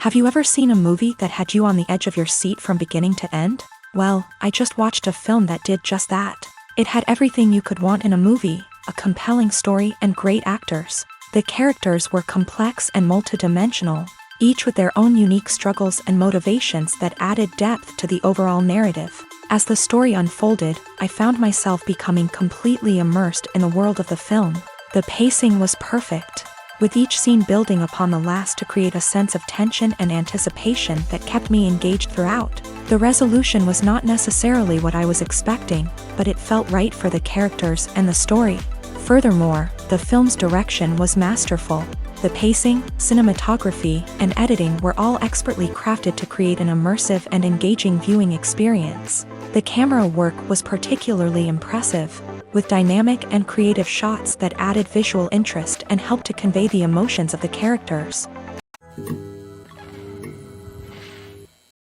Have you ever seen a movie that had you on the edge of your seat from beginning to end? Well, I just watched a film that did just that. It had everything you could want in a movie, a compelling story and great actors. The characters were complex and multidimensional, each with their own unique struggles and motivations that added depth to the overall narrative. As the story unfolded, I found myself becoming completely immersed in the world of the film. The pacing was perfect, with each scene building upon the last to create a sense of tension and anticipation that kept me engaged throughout. The resolution was not necessarily what I was expecting, but it felt right for the characters and the story. Furthermore, the film's direction was masterful. The pacing, cinematography, and editing were all expertly crafted to create an immersive and engaging viewing experience. The camera work was particularly impressive, with dynamic and creative shots that added visual interest and helped to convey the emotions of the characters.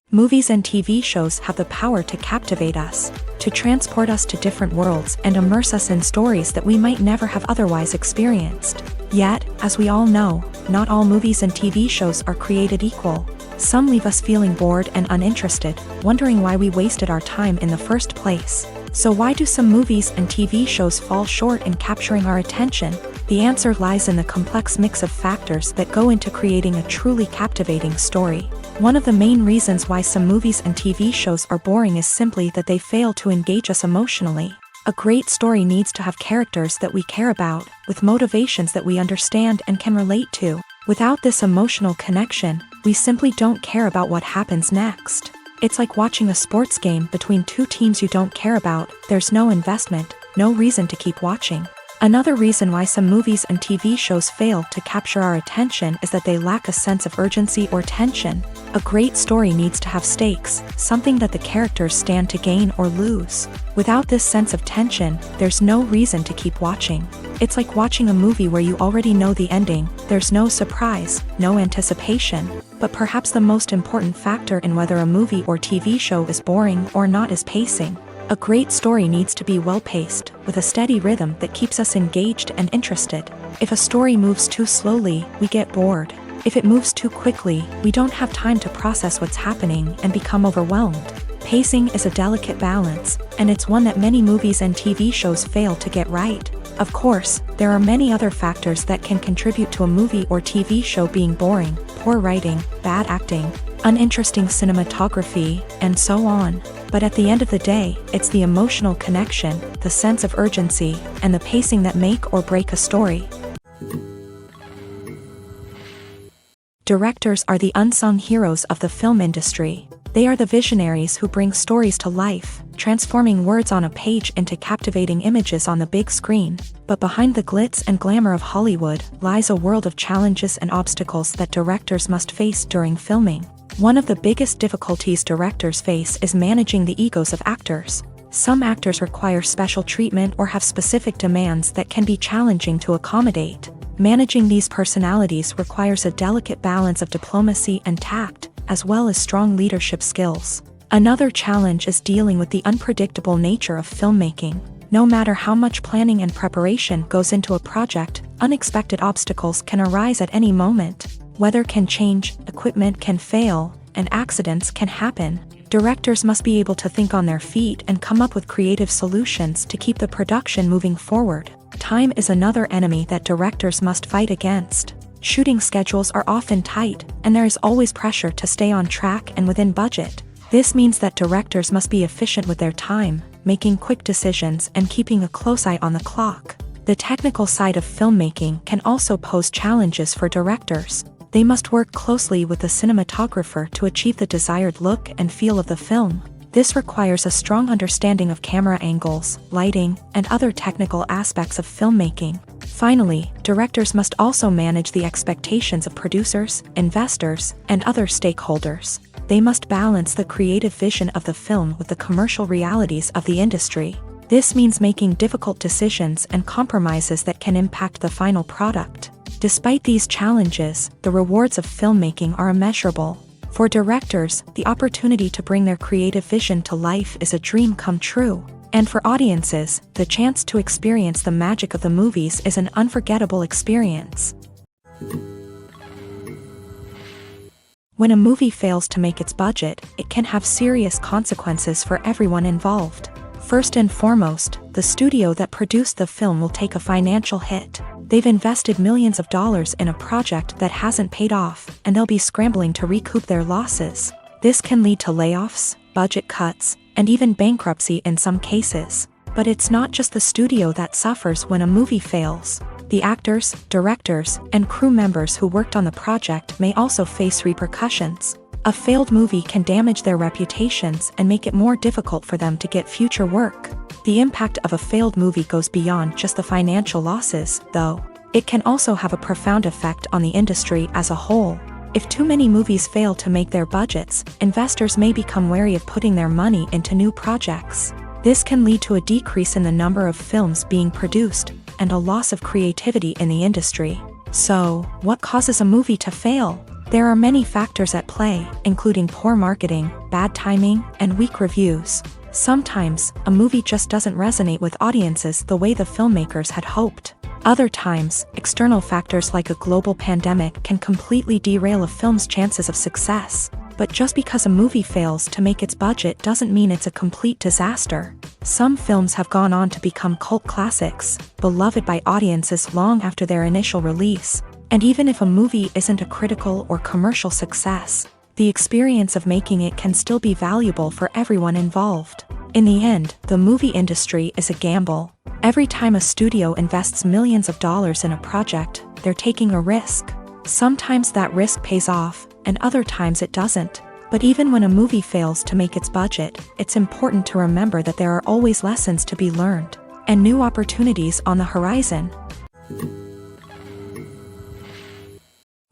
Movies and TV shows have the power to captivate us, to transport us to different worlds and immerse us in stories that we might never have otherwise experienced. Yet, as we all know, not all movies and TV shows are created equal. Some leave us feeling bored and uninterested, wondering why we wasted our time in the first place. So why do some movies and TV shows fall short in capturing our attention? The answer lies in the complex mix of factors that go into creating a truly captivating story. One of the main reasons why some movies and TV shows are boring is simply that they fail to engage us emotionally. A great story needs to have characters that we care about, with motivations that we understand and can relate to. Without this emotional connection, we simply don't care about what happens next. It's like watching a sports game between two teams you don't care about. There's no investment, no reason to keep watching. Another reason why some movies and TV shows fail to capture our attention is that they lack a sense of urgency or tension. A great story needs to have stakes, something that the characters stand to gain or lose. Without this sense of tension, there's no reason to keep watching. It's like watching a movie where you already know the ending. There's no surprise, no anticipation. But perhaps the most important factor in whether a movie or TV show is boring or not is pacing. A great story needs to be well-paced, with a steady rhythm that keeps us engaged and interested. If a story moves too slowly, we get bored. If it moves too quickly, we don't have time to process what's happening and become overwhelmed. Pacing is a delicate balance, and it's one that many movies and TV shows fail to get right. Of course, there are many other factors that can contribute to a movie or TV show being boring: poor writing, bad acting, uninteresting cinematography, and so on. But at the end of the day, it's the emotional connection, the sense of urgency, and the pacing that make or break a story. Directors are the unsung heroes of the film industry. They are the visionaries who bring stories to life, transforming words on a page into captivating images on the big screen. But behind the glitz and glamour of Hollywood lies a world of challenges and obstacles that directors must face during filming. One of the biggest difficulties directors face is managing the egos of actors. Some actors require special treatment or have specific demands that can be challenging to accommodate. Managing these personalities requires a delicate balance of diplomacy and tact, as well as strong leadership skills. Another challenge is dealing with the unpredictable nature of filmmaking. No matter how much planning and preparation goes into a project, unexpected obstacles can arise at any moment. Weather can change, equipment can fail, and accidents can happen. Directors must be able to think on their feet and come up with creative solutions to keep the production moving forward. Time is another enemy that directors must fight against. Shooting schedules are often tight, and there is always pressure to stay on track and within budget. This means that directors must be efficient with their time, making quick decisions and keeping a close eye on the clock. The technical side of filmmaking can also pose challenges for directors. They must work closely with the cinematographer to achieve the desired look and feel of the film. This requires a strong understanding of camera angles, lighting, and other technical aspects of filmmaking. Finally, directors must also manage the expectations of producers, investors, and other stakeholders. They must balance the creative vision of the film with the commercial realities of the industry. This means making difficult decisions and compromises that can impact the final product. Despite these challenges, the rewards of filmmaking are immeasurable. For directors, the opportunity to bring their creative vision to life is a dream come true. And for audiences, the chance to experience the magic of the movies is an unforgettable experience. When a movie fails to make its budget, it can have serious consequences for everyone involved. First and foremost, the studio that produced the film will take a financial hit. They've invested millions of dollars in a project that hasn't paid off, and they'll be scrambling to recoup their losses. This can lead to layoffs, budget cuts, and even bankruptcy in some cases. But it's not just the studio that suffers when a movie fails. The actors, directors, and crew members who worked on the project may also face repercussions. A failed movie can damage their reputations and make it more difficult for them to get future work. The impact of a failed movie goes beyond just the financial losses, though. It can also have a profound effect on the industry as a whole. If too many movies fail to make their budgets, investors may become wary of putting their money into new projects. This can lead to a decrease in the number of films being produced, and a loss of creativity in the industry. So, what causes a movie to fail? There are many factors at play, including poor marketing, bad timing, and weak reviews. Sometimes, a movie just doesn't resonate with audiences the way the filmmakers had hoped. Other times, external factors like a global pandemic can completely derail a film's chances of success. But just because a movie fails to make its budget doesn't mean it's a complete disaster. Some films have gone on to become cult classics, beloved by audiences long after their initial release. And even if a movie isn't a critical or commercial success, the experience of making it can still be valuable for everyone involved. In the end, the movie industry is a gamble. Every time a studio invests millions of dollars in a project, they're taking a risk. Sometimes that risk pays off, and other times it doesn't. But even when a movie fails to make its budget, it's important to remember that there are always lessons to be learned, and new opportunities on the horizon.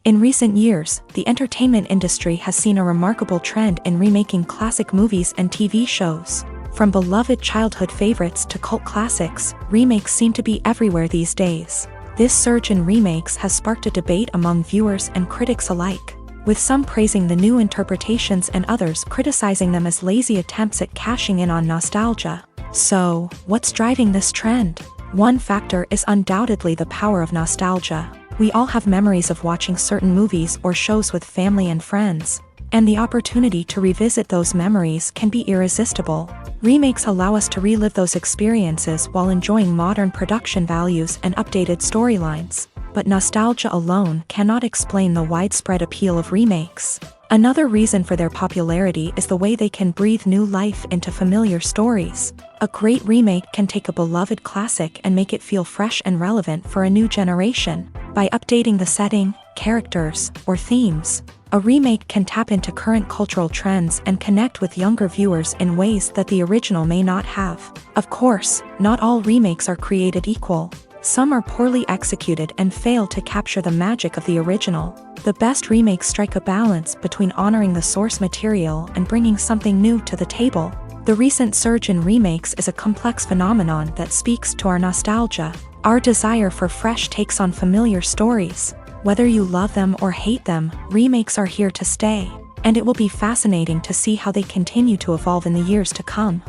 In recent years, the entertainment industry has seen a remarkable trend in remaking classic movies and TV shows. From beloved childhood favorites to cult classics, remakes seem to be everywhere these days. This surge in remakes has sparked a debate among viewers and critics alike, with some praising the new interpretations and others criticizing them as lazy attempts at cashing in on nostalgia. So, what's driving this trend? One factor is undoubtedly the power of nostalgia. We all have memories of watching certain movies or shows with family and friends, and the opportunity to revisit those memories can be irresistible. Remakes allow us to relive those experiences while enjoying modern production values and updated storylines. But nostalgia alone cannot explain the widespread appeal of remakes. Another reason for their popularity is the way they can breathe new life into familiar stories. A great remake can take a beloved classic and make it feel fresh and relevant for a new generation. By updating the setting, characters, or themes, a remake can tap into current cultural trends and connect with younger viewers in ways that the original may not have. Of course, not all remakes are created equal. Some are poorly executed and fail to capture the magic of the original. The best remakes strike a balance between honoring the source material and bringing something new to the table. The recent surge in remakes is a complex phenomenon that speaks to our nostalgia, our desire for fresh takes on familiar stories. Whether you love them or hate them, remakes are here to stay, and it will be fascinating to see how they continue to evolve in the years to come.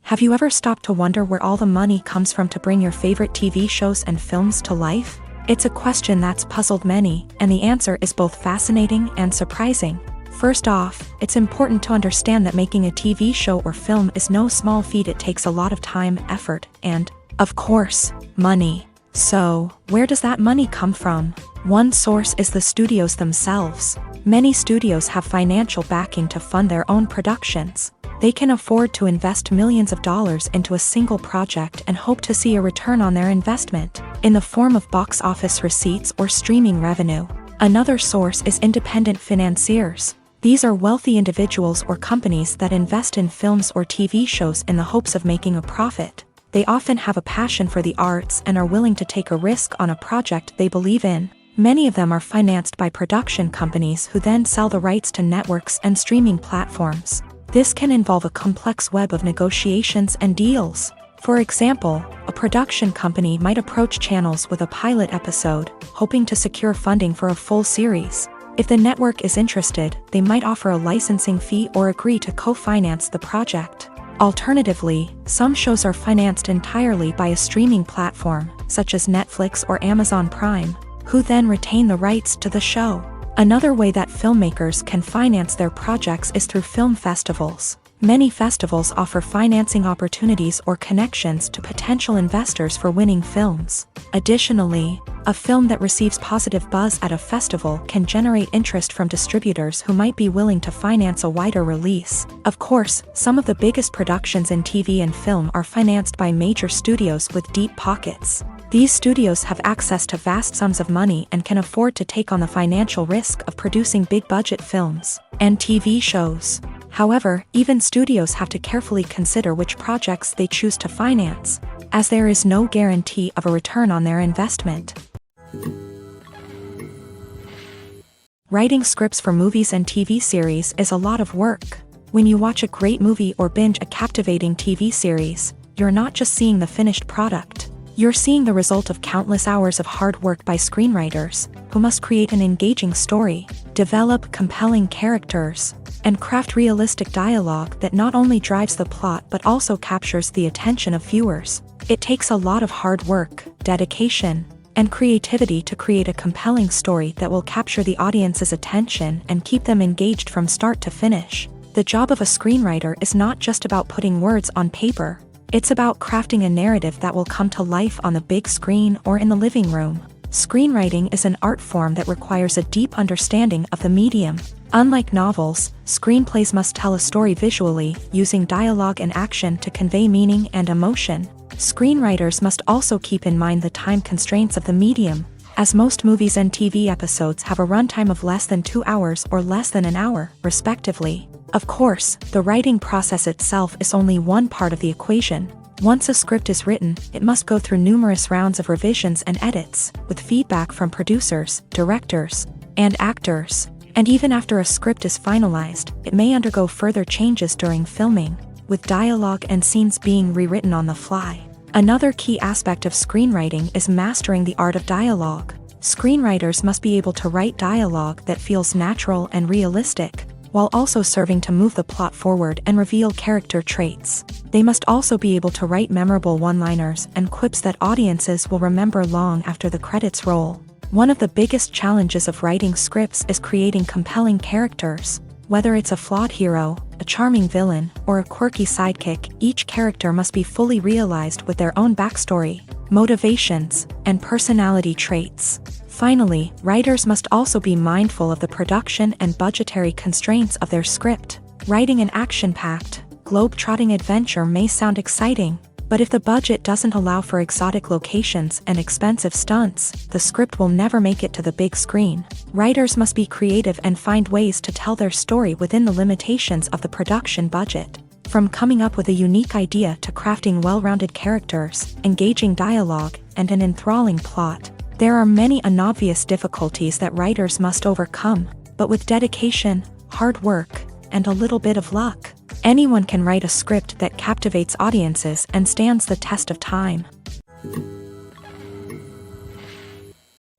Have you ever stopped to wonder where all the money comes from to bring your favorite TV shows and films to life? It's a question that's puzzled many, and the answer is both fascinating and surprising. First off, it's important to understand that making a TV show or film is no small feat. It takes a lot of time, effort, and, of course, money. So, where does that money come from? One source is the studios themselves. Many studios have financial backing to fund their own productions. They can afford to invest millions of dollars into a single project and hope to see a return on their investment, in the form of box office receipts or streaming revenue. Another source is independent financiers. These are wealthy individuals or companies that invest in films or TV shows in the hopes of making a profit. They often have a passion for the arts and are willing to take a risk on a project they believe in. Many of them are financed by production companies who then sell the rights to networks and streaming platforms. This can involve a complex web of negotiations and deals. For example, a production company might approach channels with a pilot episode, hoping to secure funding for a full series. If the network is interested, they might offer a licensing fee or agree to co-finance the project. Alternatively, some shows are financed entirely by a streaming platform, such as Netflix or Amazon Prime. who then retain the rights to the show. Another way that filmmakers can finance their projects is through film festivals. Many festivals offer financing opportunities or connections to potential investors for winning films. Additionally, a film that receives positive buzz at a festival can generate interest from distributors who might be willing to finance a wider release. Of course, some of the biggest productions in TV and film are financed by major studios with deep pockets. These studios have access to vast sums of money and can afford to take on the financial risk of producing big-budget films and TV shows. However, even studios have to carefully consider which projects they choose to finance, as there is no guarantee of a return on their investment. Writing scripts for movies and TV series is a lot of work. When you watch a great movie or binge a captivating TV series, you're not just seeing the finished product. You're seeing the result of countless hours of hard work by screenwriters, who must create an engaging story, develop compelling characters, and craft realistic dialogue that not only drives the plot but also captures the attention of viewers. It takes a lot of hard work, dedication, and creativity to create a compelling story that will capture the audience's attention and keep them engaged from start to finish. The job of a screenwriter is not just about putting words on paper. It's about crafting a narrative that will come to life on the big screen or in the living room. Screenwriting is an art form that requires a deep understanding of the medium. Unlike novels, screenplays must tell a story visually, using dialogue and action to convey meaning and emotion. Screenwriters must also keep in mind the time constraints of the medium, as most movies and TV episodes have a runtime of less than 2 hours or less than an hour, respectively. Of course, the writing process itself is only one part of the equation. Once a script is written, it must go through numerous rounds of revisions and edits, with feedback from producers, directors, and actors. And even after a script is finalized, it may undergo further changes during filming, with dialogue and scenes being rewritten on the fly. Another key aspect of screenwriting is mastering the art of dialogue. Screenwriters must be able to write dialogue that feels natural and realistic, while also serving to move the plot forward and reveal character traits. They must also be able to write memorable one-liners and quips that audiences will remember long after the credits roll. One of the biggest challenges of writing scripts is creating compelling characters. Whether it's a flawed hero, a charming villain, or a quirky sidekick, each character must be fully realized with their own backstory, motivations, and personality traits. Finally, writers must also be mindful of the production and budgetary constraints of their script. Writing an action-packed, globe-trotting adventure may sound exciting, but if the budget doesn't allow for exotic locations and expensive stunts, the script will never make it to the big screen. Writers must be creative and find ways to tell their story within the limitations of the production budget. From coming up with a unique idea to crafting well-rounded characters, engaging dialogue, and an enthralling plot, there are many unobvious difficulties that writers must overcome, but with dedication, hard work, and a little bit of luck, anyone can write a script that captivates audiences and stands the test of time.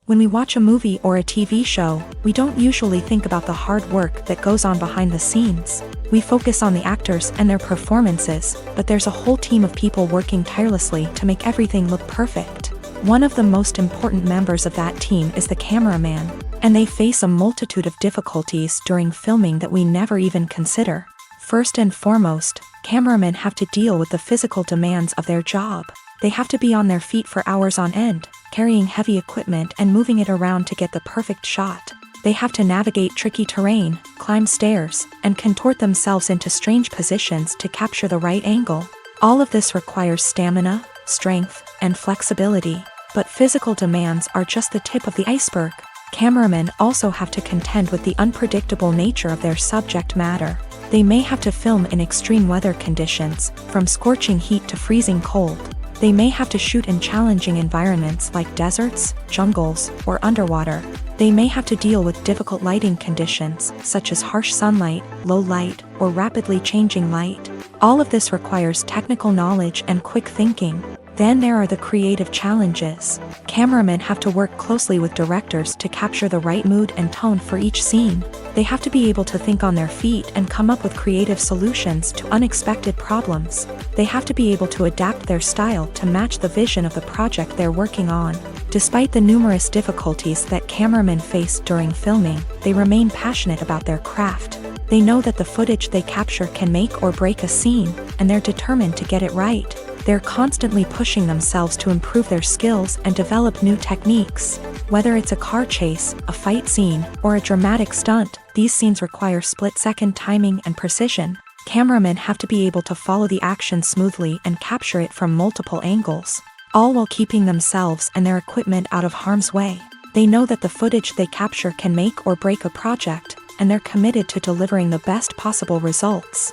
When we watch a movie or a TV show, we don't usually think about the hard work that goes on behind the scenes. We focus on the actors and their performances, but there's a whole team of people working tirelessly to make everything look perfect. One of the most important members of that team is the cameraman, and they face a multitude of difficulties during filming that we never even consider. First and foremost, cameramen have to deal with the physical demands of their job. They have to be on their feet for hours on end, carrying heavy equipment and moving it around to get the perfect shot. They have to navigate tricky terrain, climb stairs, and contort themselves into strange positions to capture the right angle. All of this requires stamina, strength, and flexibility. But physical demands are just the tip of the iceberg. Cameramen also have to contend with the unpredictable nature of their subject matter. They may have to film in extreme weather conditions, from scorching heat to freezing cold. They may have to shoot in challenging environments like deserts, jungles, or underwater. They may have to deal with difficult lighting conditions, such as harsh sunlight, low light, or rapidly changing light. All of this requires technical knowledge and quick thinking. Then there are the creative challenges. Cameramen have to work closely with directors to capture the right mood and tone for each scene. They have to be able to think on their feet and come up with creative solutions to unexpected problems. They have to be able to adapt their style to match the vision of the project they're working on. Despite the numerous difficulties that cameramen face during filming, they remain passionate about their craft. They know that the footage they capture can make or break a scene, and they're determined to get it right. They're constantly pushing themselves to improve their skills and develop new techniques. Whether it's a car chase, a fight scene, or a dramatic stunt, these scenes require split-second timing and precision. Cameramen have to be able to follow the action smoothly and capture it from multiple angles, all while keeping themselves and their equipment out of harm's way. They know that the footage they capture can make or break a project, and they're committed to delivering the best possible results.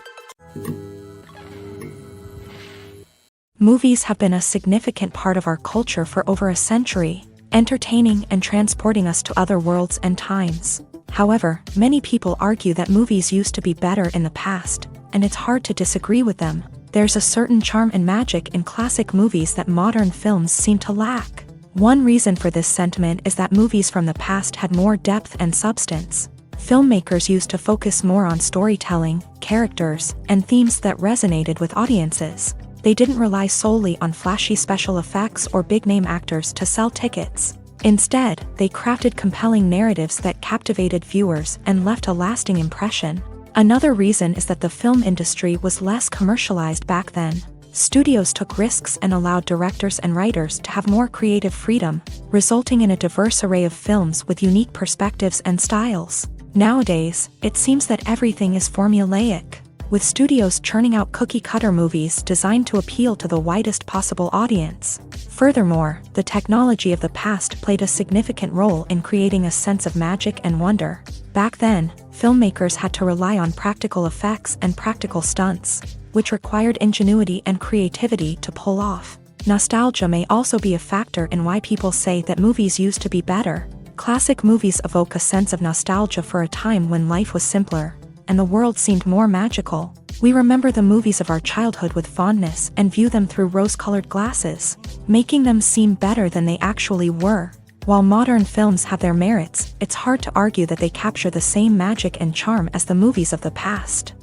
Movies have been a significant part of our culture for over a century, entertaining and transporting us to other worlds and times. However, many people argue that movies used to be better in the past, and it's hard to disagree with them. There's a certain charm and magic in classic movies that modern films seem to lack. One reason for this sentiment is that movies from the past had more depth and substance. Filmmakers used to focus more on storytelling, characters, and themes that resonated with audiences. They didn't rely solely on flashy special effects or big-name actors to sell tickets. Instead, they crafted compelling narratives that captivated viewers and left a lasting impression. Another reason is that the film industry was less commercialized back then. Studios took risks and allowed directors and writers to have more creative freedom, resulting in a diverse array of films with unique perspectives and styles. Nowadays, it seems that everything is formulaic, with studios churning out cookie-cutter movies designed to appeal to the widest possible audience. Furthermore, the technology of the past played a significant role in creating a sense of magic and wonder. Back then, filmmakers had to rely on practical effects and practical stunts, which required ingenuity and creativity to pull off. Nostalgia may also be a factor in why people say that movies used to be better. Classic movies evoke a sense of nostalgia for a time when life was simpler, and the world seemed more magical. We remember the movies of our childhood with fondness and view them through rose-colored glasses, making them seem better than they actually were. While modern films have their merits, it's hard to argue that they capture the same magic and charm as the movies of the past.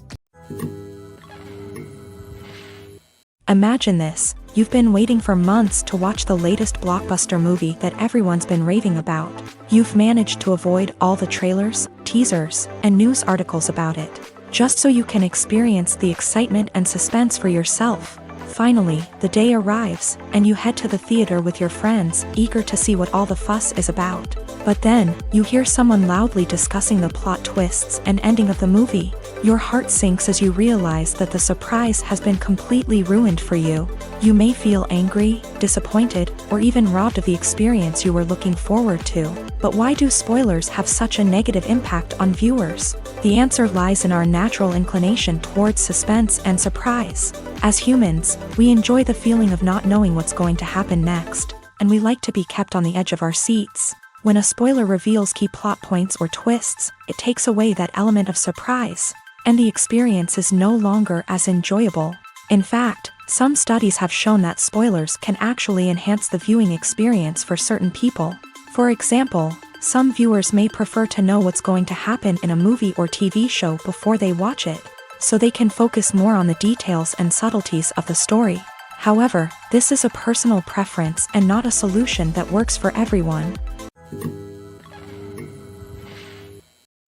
Imagine this: you've been waiting for months to watch the latest blockbuster movie that everyone's been raving about. You've managed to avoid all the trailers, teasers, and news articles about it, just so you can experience the excitement and suspense for yourself. Finally, the day arrives, and you head to the theater with your friends, eager to see what all the fuss is about. But then, you hear someone loudly discussing the plot twists and ending of the movie. Your heart sinks as you realize that the surprise has been completely ruined for you. You may feel angry, disappointed, or even robbed of the experience you were looking forward to. But why do spoilers have such a negative impact on viewers? The answer lies in our natural inclination towards suspense and surprise. As humans, we enjoy the feeling of not knowing what's going to happen next, and we like to be kept on the edge of our seats. When a spoiler reveals key plot points or twists, it takes away that element of surprise, and the experience is no longer as enjoyable. In fact, some studies have shown that spoilers can actually enhance the viewing experience for certain people. For example, some viewers may prefer to know what's going to happen in a movie or TV show before they watch it, so they can focus more on the details and subtleties of the story. However, this is a personal preference and not a solution that works for everyone.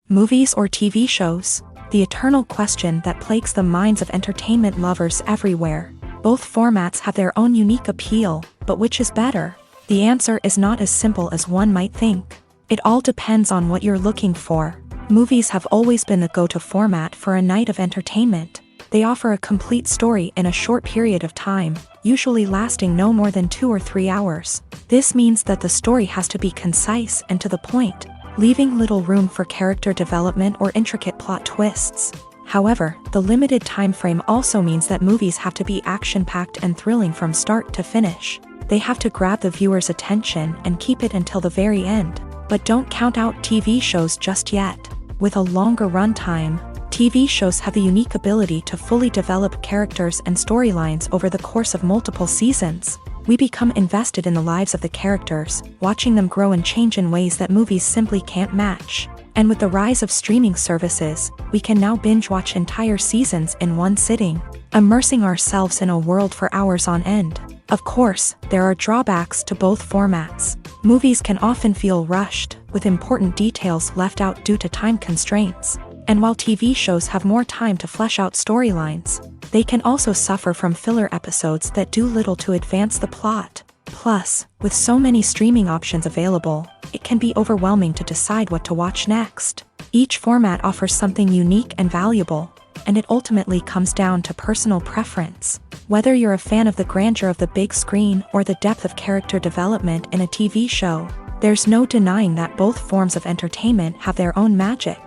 Movies or TV shows? The eternal question that plagues the minds of entertainment lovers everywhere. Both formats have their own unique appeal, but which is better? The answer is not as simple as one might think. It all depends on what you're looking for. Movies have always been the go-to format for a night of entertainment. They offer a complete story in a short period of time, usually lasting no more than 2 or 3 hours. This means that the story has to be concise and to the point, leaving little room for character development or intricate plot twists. However, the limited time frame also means that movies have to be action-packed and thrilling from start to finish. They have to grab the viewer's attention and keep it until the very end. But don't count out TV shows just yet. With a longer runtime, TV shows have the unique ability to fully develop characters and storylines over the course of multiple seasons. We become invested in the lives of the characters, watching them grow and change in ways that movies simply can't match. And with the rise of streaming services, we can now binge-watch entire seasons in one sitting, immersing ourselves in a world for hours on end. Of course, there are drawbacks to both formats. Movies can often feel rushed, with important details left out due to time constraints. And while TV shows have more time to flesh out storylines, they can also suffer from filler episodes that do little to advance the plot. Plus, with so many streaming options available, it can be overwhelming to decide what to watch next. Each format offers something unique and valuable, and it ultimately comes down to personal preference. Whether you're a fan of the grandeur of the big screen or the depth of character development in a TV show, there's no denying that both forms of entertainment have their own magic.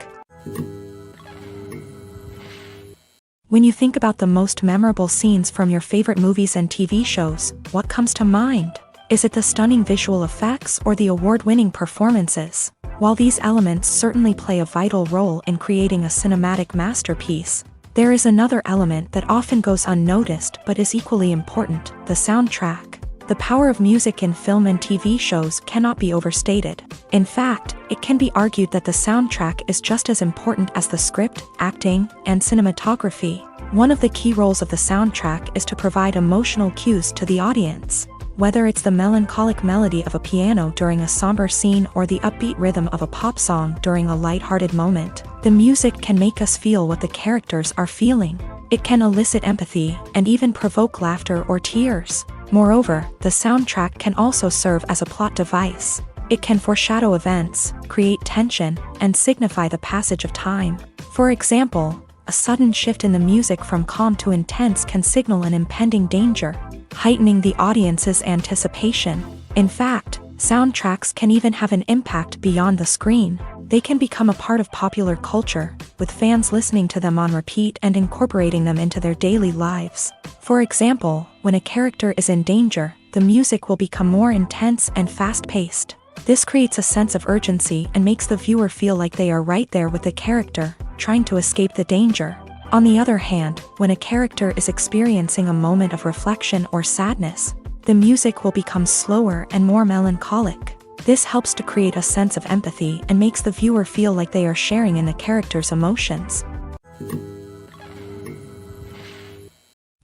When you think about the most memorable scenes from your favorite movies and TV shows, what comes to mind? Is it the stunning visual effects or the award-winning performances? While these elements certainly play a vital role in creating a cinematic masterpiece, there is another element that often goes unnoticed but is equally important: the soundtrack. The power of music in film and TV shows cannot be overstated. In fact, it can be argued that the soundtrack is just as important as the script, acting, and cinematography. One of the key roles of the soundtrack is to provide emotional cues to the audience. Whether it's the melancholic melody of a piano during a somber scene or the upbeat rhythm of a pop song during a lighthearted moment, the music can make us feel what the characters are feeling. It can elicit empathy and even provoke laughter or tears. Moreover, the soundtrack can also serve as a plot device. It can foreshadow events, create tension, and signify the passage of time. For example, a sudden shift in the music from calm to intense can signal an impending danger, heightening the audience's anticipation. In fact, soundtracks can even have an impact beyond the screen. They can become a part of popular culture, with fans listening to them on repeat and incorporating them into their daily lives. For example, when a character is in danger, the music will become more intense and fast-paced. This creates a sense of urgency and makes the viewer feel like they are right there with the character, trying to escape the danger. On the other hand, when a character is experiencing a moment of reflection or sadness, the music will become slower and more melancholic. This helps to create a sense of empathy and makes the viewer feel like they are sharing in the character's emotions.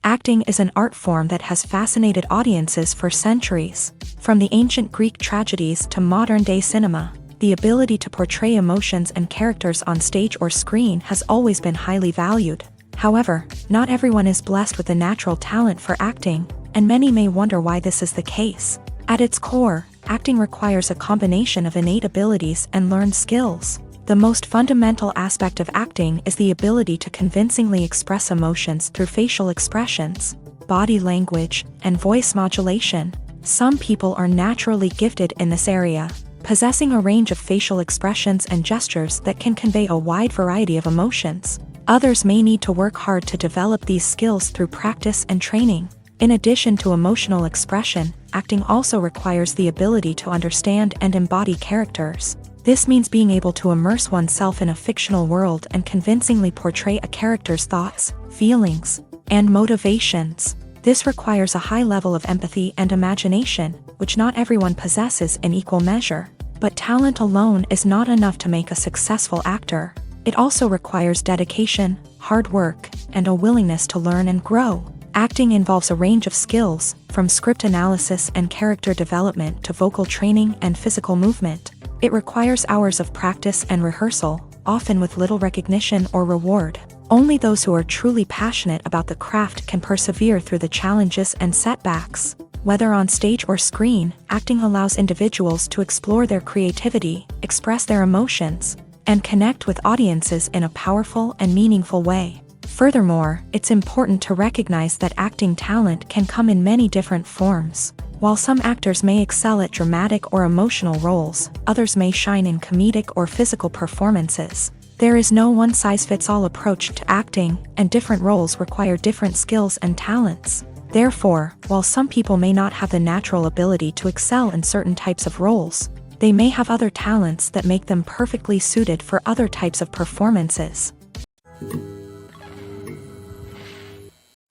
Acting is an art form that has fascinated audiences for centuries. From the ancient Greek tragedies to modern-day cinema, the ability to portray emotions and characters on stage or screen has always been highly valued. However, not everyone is blessed with a natural talent for acting, and many may wonder why this is the case. At its core, acting requires a combination of innate abilities and learned skills. The most fundamental aspect of acting is the ability to convincingly express emotions through facial expressions, body language, and voice modulation. Some people are naturally gifted in this area, possessing a range of facial expressions and gestures that can convey a wide variety of emotions. Others may need to work hard to develop these skills through practice and training. In addition to emotional expression, acting also requires the ability to understand and embody characters. This means being able to immerse oneself in a fictional world and convincingly portray a character's thoughts, feelings, and motivations. This requires a high level of empathy and imagination, which not everyone possesses in equal measure. But talent alone is not enough to make a successful actor. It also requires dedication, hard work, and a willingness to learn and grow. Acting involves a range of skills, from script analysis and character development to vocal training and physical movement. It requires hours of practice and rehearsal, often with little recognition or reward. Only those who are truly passionate about the craft can persevere through the challenges and setbacks. Whether on stage or screen, acting allows individuals to explore their creativity, express their emotions, and connect with audiences in a powerful and meaningful way. Furthermore, it's important to recognize that acting talent can come in many different forms. While some actors may excel at dramatic or emotional roles, others may shine in comedic or physical performances. There is no one-size-fits-all approach to acting, and different roles require different skills and talents. Therefore, while some people may not have the natural ability to excel in certain types of roles, they may have other talents that make them perfectly suited for other types of performances.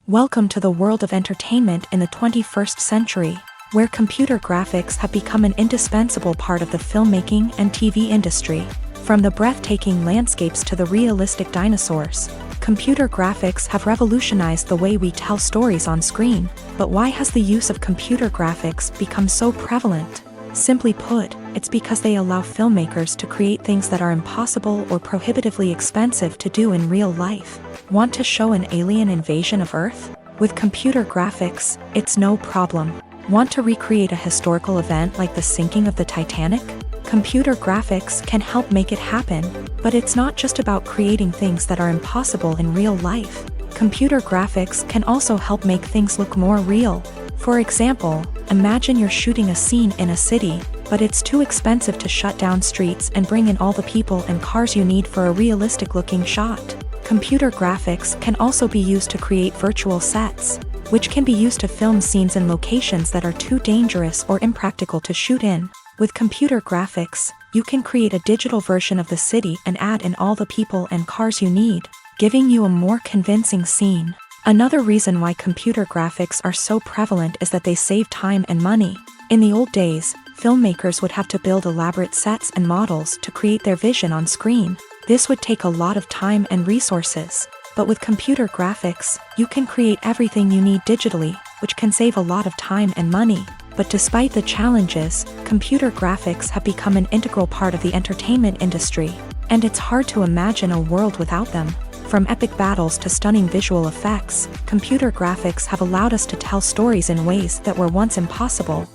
Welcome to the world of entertainment in the 21st century, where computer graphics have become an indispensable part of the filmmaking and TV industry. From the breathtaking landscapes to the realistic dinosaurs, computer graphics have revolutionized the way we tell stories on screen. But why has the use of computer graphics become so prevalent? Simply put, it's because they allow filmmakers to create things that are impossible or prohibitively expensive to do in real life. Want to show an alien invasion of Earth? With computer graphics, it's no problem. Want to recreate a historical event like the sinking of the Titanic? Computer graphics can help make it happen, but it's not just about creating things that are impossible in real life. Computer graphics can also help make things look more real. For example, imagine you're shooting a scene in a city, but it's too expensive to shut down streets and bring in all the people and cars you need for a realistic-looking shot. Computer graphics can also be used to create virtual sets, which can be used to film scenes in locations that are too dangerous or impractical to shoot in. With computer graphics, you can create a digital version of the city and add in all the people and cars you need, giving you a more convincing scene. Another reason why computer graphics are so prevalent is that they save time and money. In the old days, filmmakers would have to build elaborate sets and models to create their vision on screen. This would take a lot of time and resources. But with computer graphics, you can create everything you need digitally, which can save a lot of time and money. But despite the challenges, computer graphics have become an integral part of the entertainment industry, and it's hard to imagine a world without them. From epic battles to stunning visual effects, computer graphics have allowed us to tell stories in ways that were once impossible.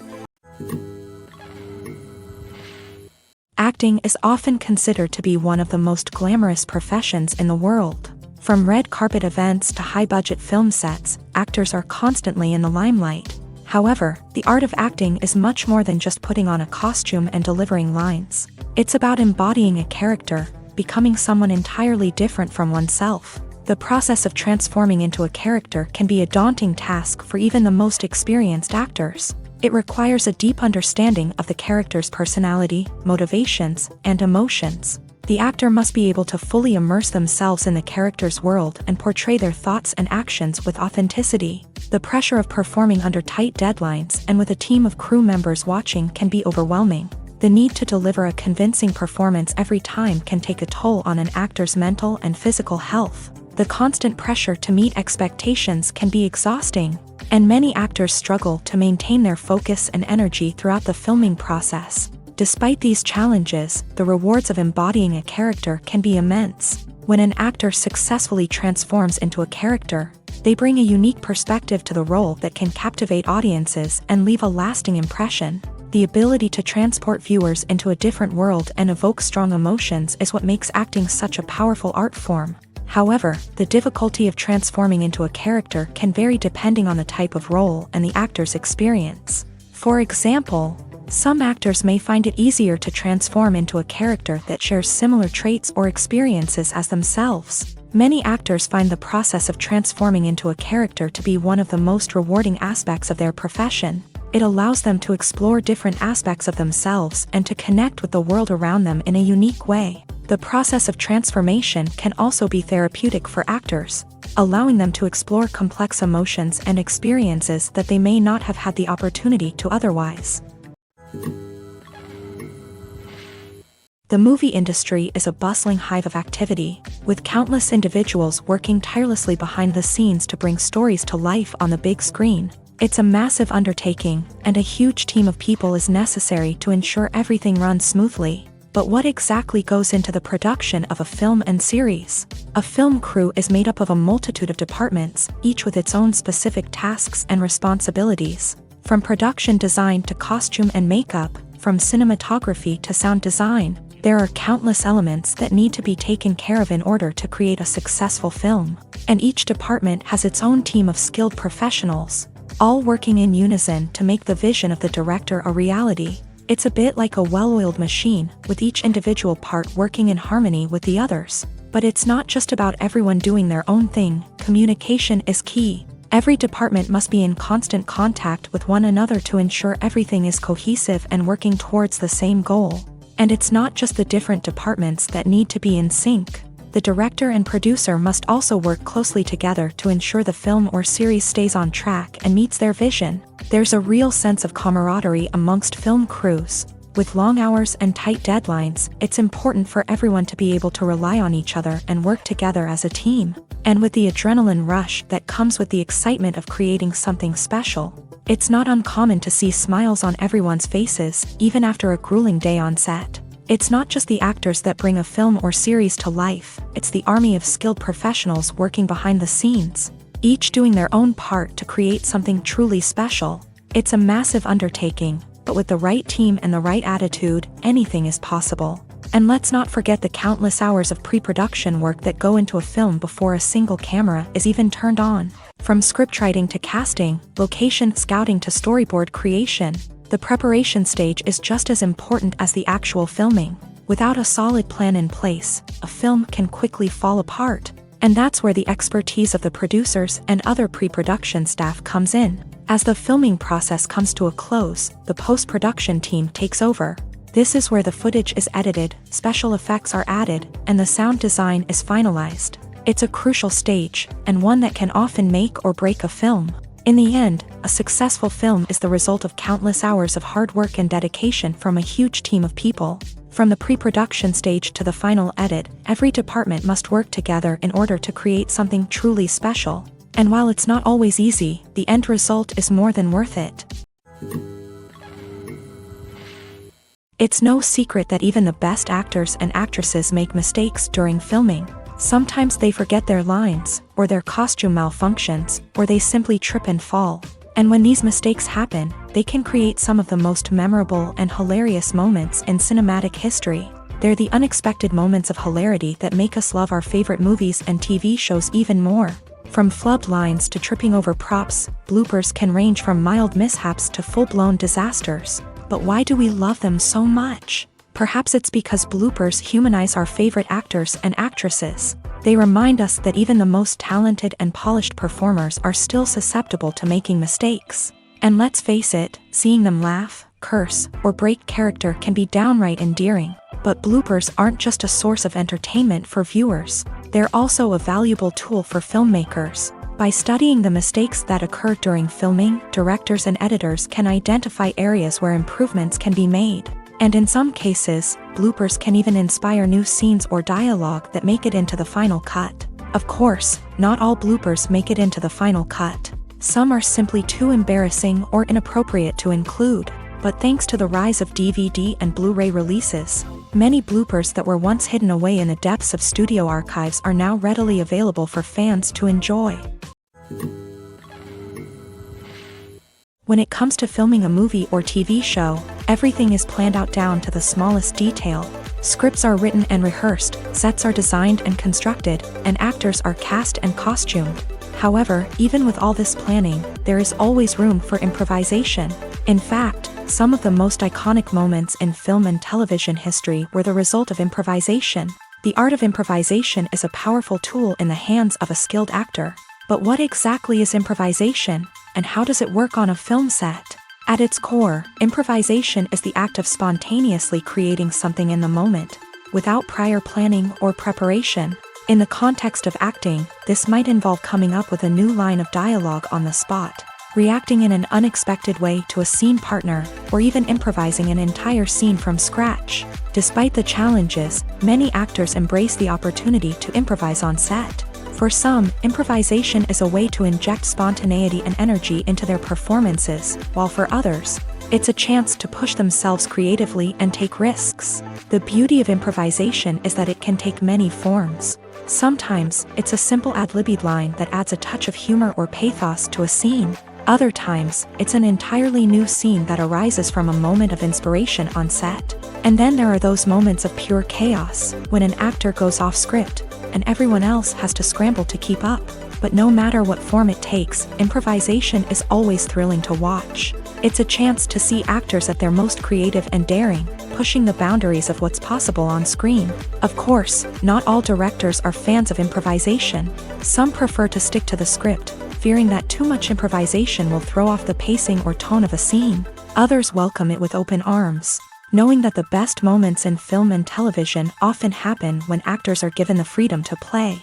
Acting is often considered to be one of the most glamorous professions in the world. From red carpet events to high-budget film sets, actors are constantly in the limelight. However, the art of acting is much more than just putting on a costume and delivering lines. It's about embodying a character, becoming someone entirely different from oneself. The process of transforming into a character can be a daunting task for even the most experienced actors. It requires a deep understanding of the character's personality, motivations, and emotions. The actor must be able to fully immerse themselves in the character's world and portray their thoughts and actions with authenticity. The pressure of performing under tight deadlines and with a team of crew members watching can be overwhelming. The need to deliver a convincing performance every time can take a toll on an actor's mental and physical health. The constant pressure to meet expectations can be exhausting, and many actors struggle to maintain their focus and energy throughout the filming process. Despite these challenges, the rewards of embodying a character can be immense. When an actor successfully transforms into a character, they bring a unique perspective to the role that can captivate audiences and leave a lasting impression. The ability to transport viewers into a different world and evoke strong emotions is what makes acting such a powerful art form. However, the difficulty of transforming into a character can vary depending on the type of role and the actor's experience. For example, some actors may find it easier to transform into a character that shares similar traits or experiences as themselves. Many actors find the process of transforming into a character to be one of the most rewarding aspects of their profession. It allows them to explore different aspects of themselves and to connect with the world around them in a unique way. The process of transformation can also be therapeutic for actors, allowing them to explore complex emotions and experiences that they may not have had the opportunity to otherwise. The movie industry is a bustling hive of activity, with countless individuals working tirelessly behind the scenes to bring stories to life on the big screen. It's a massive undertaking, and a huge team of people is necessary to ensure everything runs smoothly. But what exactly goes into the production of a film and series? A film crew is made up of a multitude of departments, each with its own specific tasks and responsibilities. From production design to costume and makeup, from cinematography to sound design, there are countless elements that need to be taken care of in order to create a successful film. And each department has its own team of skilled professionals, all working in unison to make the vision of the director a reality. It's a bit like a well-oiled machine, with each individual part working in harmony with the others. But it's not just about everyone doing their own thing. Communication is key. Every department must be in constant contact with one another to ensure everything is cohesive and working towards the same goal. And it's not just the different departments that need to be in sync. The director and producer must also work closely together to ensure the film or series stays on track and meets their vision. There's a real sense of camaraderie amongst film crews. With long hours and tight deadlines, it's important for everyone to be able to rely on each other and work together as a team. And with the adrenaline rush that comes with the excitement of creating something special, it's not uncommon to see smiles on everyone's faces, even after a grueling day on set. It's not just the actors that bring a film or series to life, it's the army of skilled professionals working behind the scenes, each doing their own part to create something truly special. It's a massive undertaking, but with the right team and the right attitude, anything is possible. And let's not forget the countless hours of pre-production work that go into a film before a single camera is even turned on. From scriptwriting to casting, location scouting to storyboard creation, the preparation stage is just as important as the actual filming. Without a solid plan in place, a film can quickly fall apart. And that's where the expertise of the producers and other pre-production staff comes in. As the filming process comes to a close, the post-production team takes over. This is where the footage is edited, special effects are added, and the sound design is finalized. It's a crucial stage, and one that can often make or break a film. In the end, a successful film is the result of countless hours of hard work and dedication from a huge team of people. From the pre-production stage to the final edit, every department must work together in order to create something truly special. And while it's not always easy, the end result is more than worth it. It's no secret that even the best actors and actresses make mistakes during filming. Sometimes they forget their lines, or their costume malfunctions, or they simply trip and fall. And when these mistakes happen, they can create some of the most memorable and hilarious moments in cinematic history. They're the unexpected moments of hilarity that make us love our favorite movies and TV shows even more. From flubbed lines to tripping over props, bloopers can range from mild mishaps to full-blown disasters. But why do we love them so much? Perhaps it's because bloopers humanize our favorite actors and actresses. They remind us that even the most talented and polished performers are still susceptible to making mistakes. And let's face it, seeing them laugh, curse, or break character can be downright endearing. But bloopers aren't just a source of entertainment for viewers. They're also a valuable tool for filmmakers. By studying the mistakes that occur during filming, directors and editors can identify areas where improvements can be made. And in some cases, bloopers can even inspire new scenes or dialogue that make it into the final cut. Of course, not all bloopers make it into the final cut. Some are simply too embarrassing or inappropriate to include. But thanks to the rise of DVD and Blu-ray releases, many bloopers that were once hidden away in the depths of studio archives are now readily available for fans to enjoy. When it comes to filming a movie or TV show, everything is planned out down to the smallest detail. Scripts are written and rehearsed, sets are designed and constructed, and actors are cast and costumed. However, even with all this planning, there is always room for improvisation. In fact, some of the most iconic moments in film and television history were the result of improvisation. The art of improvisation is a powerful tool in the hands of a skilled actor. But what exactly is improvisation, and how does it work on a film set? At its core, improvisation is the act of spontaneously creating something in the moment, without prior planning or preparation. In the context of acting, this might involve coming up with a new line of dialogue on the spot, reacting in an unexpected way to a scene partner, or even improvising an entire scene from scratch. Despite the challenges, many actors embrace the opportunity to improvise on set. For some, improvisation is a way to inject spontaneity and energy into their performances, while for others, it's a chance to push themselves creatively and take risks. The beauty of improvisation is that it can take many forms. Sometimes, it's a simple ad-libbed line that adds a touch of humor or pathos to a scene. Other times, it's an entirely new scene that arises from a moment of inspiration on set. And then there are those moments of pure chaos, when an actor goes off script, and everyone else has to scramble to keep up. But no matter what form it takes, improvisation is always thrilling to watch. It's a chance to see actors at their most creative and daring, pushing the boundaries of what's possible on screen. Of course, not all directors are fans of improvisation. Some prefer to stick to the script, fearing that too much improvisation will throw off the pacing or tone of a scene. Others welcome it with open arms, knowing that the best moments in film and television often happen when actors are given the freedom to play.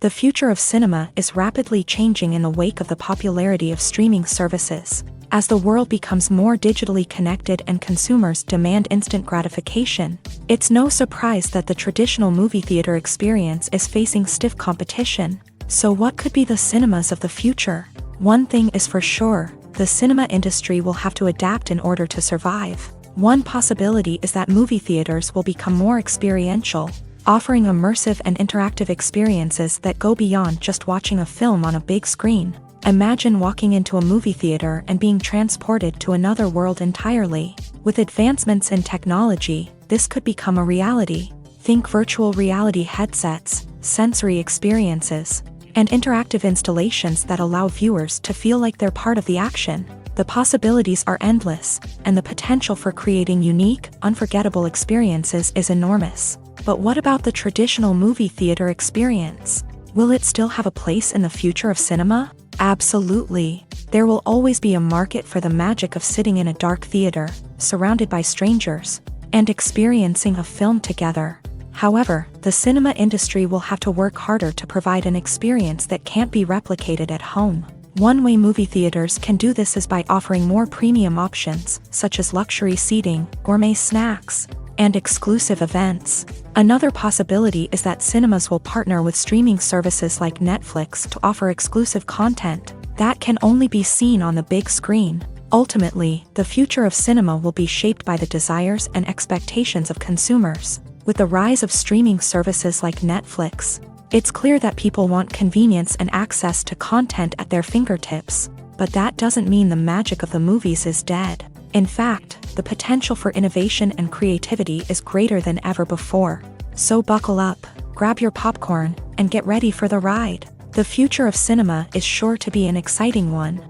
The future of cinema is rapidly changing in the wake of the popularity of streaming services. As the world becomes more digitally connected and consumers demand instant gratification, it's no surprise that the traditional movie theater experience is facing stiff competition. So what could be the cinemas of the future? One thing is for sure, the cinema industry will have to adapt in order to survive. One possibility is that movie theaters will become more experiential, offering immersive and interactive experiences that go beyond just watching a film on a big screen. Imagine walking into a movie theater and being transported to another world entirely. With advancements in technology, this could become a reality. Think virtual reality headsets, sensory experiences, and interactive installations that allow viewers to feel like they're part of the action. The possibilities are endless, and the potential for creating unique, unforgettable experiences is enormous. But what about the traditional movie theater experience? Will it still have a place in the future of cinema? Absolutely. There will always be a market for the magic of sitting in a dark theater, surrounded by strangers, and experiencing a film together. However, the cinema industry will have to work harder to provide an experience that can't be replicated at home. One way movie theaters can do this is by offering more premium options, such as luxury seating, gourmet snacks, and exclusive events. Another possibility is that cinemas will partner with streaming services like Netflix to offer exclusive content that can only be seen on the big screen. Ultimately, the future of cinema will be shaped by the desires and expectations of consumers. With the rise of streaming services like Netflix, it's clear that people want convenience and access to content at their fingertips. But that doesn't mean the magic of the movies is dead. In fact, the potential for innovation and creativity is greater than ever before. So buckle up, grab your popcorn, and get ready for the ride. The future of cinema is sure to be an exciting one.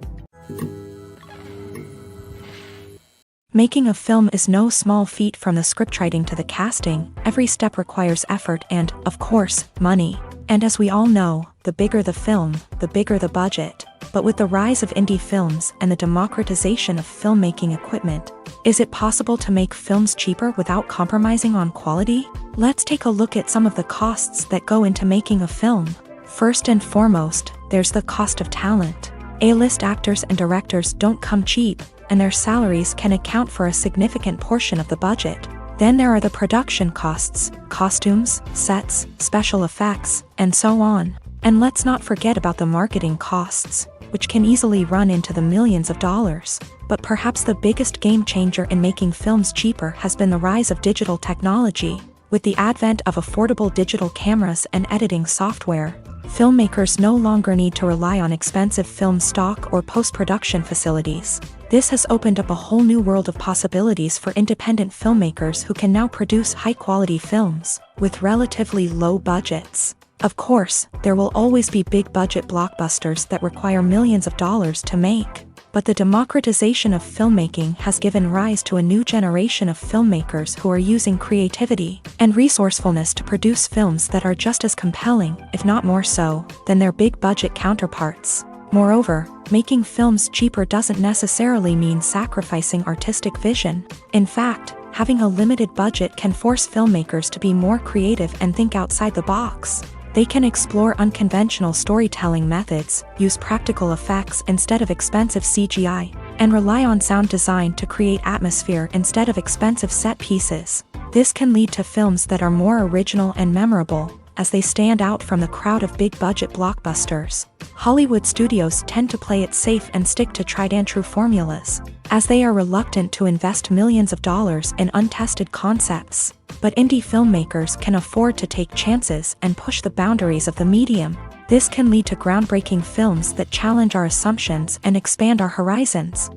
Making a film is no small feat. From the scriptwriting to the casting, every step requires effort and, of course, money. And as we all know, the bigger the film, the bigger the budget. But with the rise of indie films and the democratization of filmmaking equipment, is it possible to make films cheaper without compromising on quality? Let's take a look at some of the costs that go into making a film. First and foremost, there's the cost of talent. A-list actors and directors don't come cheap, and their salaries can account for a significant portion of the budget. Then there are the production costs, costumes, sets, special effects, and so on. And let's not forget about the marketing costs, which can easily run into the millions of dollars. But perhaps the biggest game changer in making films cheaper has been the rise of digital technology. With the advent of affordable digital cameras and editing software, filmmakers no longer need to rely on expensive film stock or post-production facilities. This has opened up a whole new world of possibilities for independent filmmakers who can now produce high-quality films with relatively low budgets. Of course, there will always be big-budget blockbusters that require millions of dollars to make. But the democratization of filmmaking has given rise to a new generation of filmmakers who are using creativity and resourcefulness to produce films that are just as compelling, if not more so, than their big-budget counterparts. Moreover, making films cheaper doesn't necessarily mean sacrificing artistic vision. In fact, having a limited budget can force filmmakers to be more creative and think outside the box. They can explore unconventional storytelling methods, use practical effects instead of expensive CGI, and rely on sound design to create atmosphere instead of expensive set pieces. This can lead to films that are more original and memorable, as they stand out from the crowd of big-budget blockbusters. Hollywood studios tend to play it safe and stick to tried-and-true formulas, as they are reluctant to invest millions of dollars in untested concepts. But indie filmmakers can afford to take chances and push the boundaries of the medium. This can lead to groundbreaking films that challenge our assumptions and expand our horizons.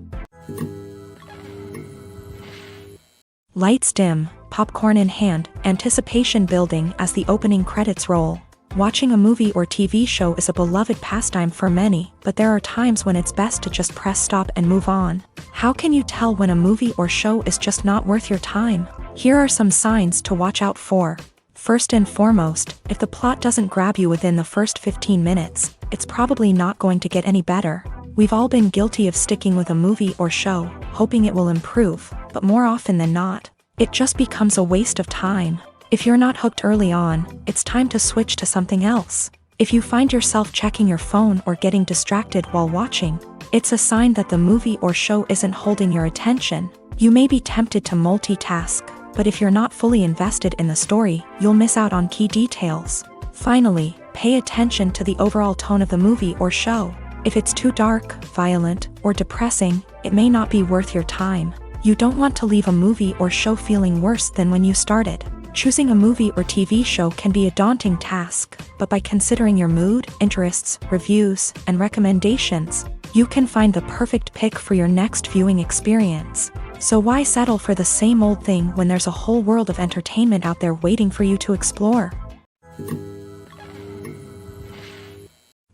Lights dim, popcorn in hand, anticipation building as the opening credits roll. Watching a movie or TV show is a beloved pastime for many, but there are times when it's best to just press stop and move on. How can you tell when a movie or show is just not worth your time? Here are some signs to watch out for. First and foremost, if the plot doesn't grab you within the first 15 minutes, it's probably not going to get any better. We've all been guilty of sticking with a movie or show, hoping it will improve, but more often than not, it just becomes a waste of time. If you're not hooked early on, it's time to switch to something else. If you find yourself checking your phone or getting distracted while watching, it's a sign that the movie or show isn't holding your attention. You may be tempted to multitask, but if you're not fully invested in the story, you'll miss out on key details. Finally, pay attention to the overall tone of the movie or show. If it's too dark, violent, or depressing, it may not be worth your time. You don't want to leave a movie or show feeling worse than when you started. Choosing a movie or TV show can be a daunting task, but by considering your mood, interests, reviews, and recommendations, you can find the perfect pick for your next viewing experience. So why settle for the same old thing when there's a whole world of entertainment out there waiting for you to explore?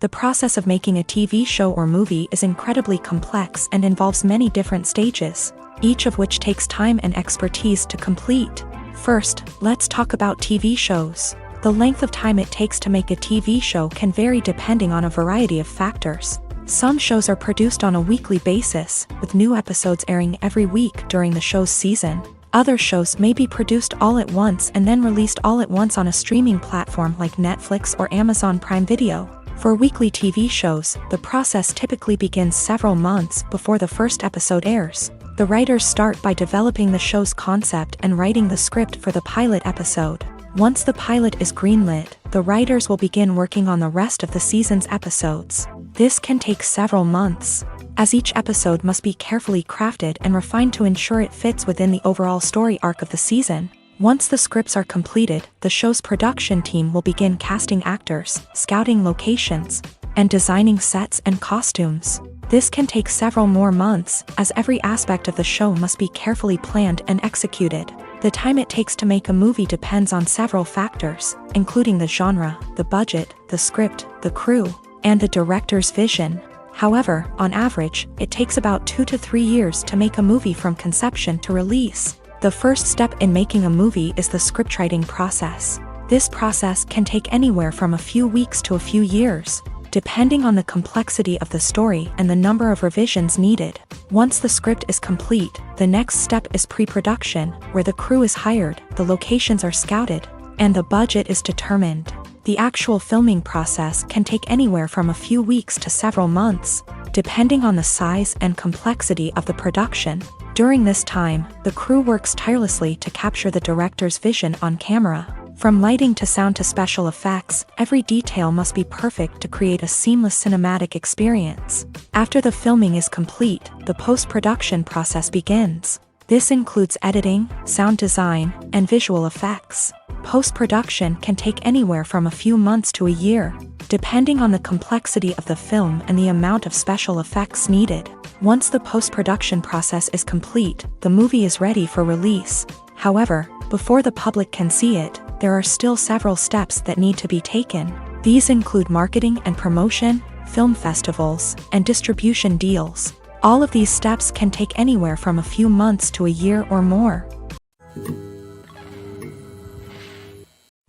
The process of making a TV show or movie is incredibly complex and involves many different stages, each of which takes time and expertise to complete. First, let's talk about TV shows. The length of time it takes to make a TV show can vary depending on a variety of factors. Some shows are produced on a weekly basis, with new episodes airing every week during the show's season. Other shows may be produced all at once and then released all at once on a streaming platform like Netflix or Amazon Prime Video. For weekly TV shows, the process typically begins several months before the first episode airs. The writers start by developing the show's concept and writing the script for the pilot episode. Once the pilot is greenlit, the writers will begin working on the rest of the season's episodes. This can take several months, as each episode must be carefully crafted and refined to ensure it fits within the overall story arc of the season. Once the scripts are completed, the show's production team will begin casting actors, scouting locations, and designing sets and costumes. This can take several more months, as every aspect of the show must be carefully planned and executed. The time it takes to make a movie depends on several factors, including the genre, the budget, the script, the crew, and the director's vision. However, on average, it takes about 2 to 3 years to make a movie from conception to release. The first step in making a movie is the scriptwriting process. This process can take anywhere from a few weeks to a few years, depending on the complexity of the story and the number of revisions needed. Once the script is complete, the next step is pre-production, where the crew is hired, the locations are scouted, and the budget is determined. The actual filming process can take anywhere from a few weeks to several months, depending on the size and complexity of the production. During this time, the crew works tirelessly to capture the director's vision on camera. From lighting to sound to special effects, every detail must be perfect to create a seamless cinematic experience. After the filming is complete, the post-production process begins. This includes editing, sound design, and visual effects. Post-production can take anywhere from a few months to a year, depending on the complexity of the film and the amount of special effects needed. Once the post-production process is complete, the movie is ready for release. However, before the public can see it, there are still several steps that need to be taken. These include marketing and promotion, film festivals, and distribution deals. All of these steps can take anywhere from a few months to a year or more.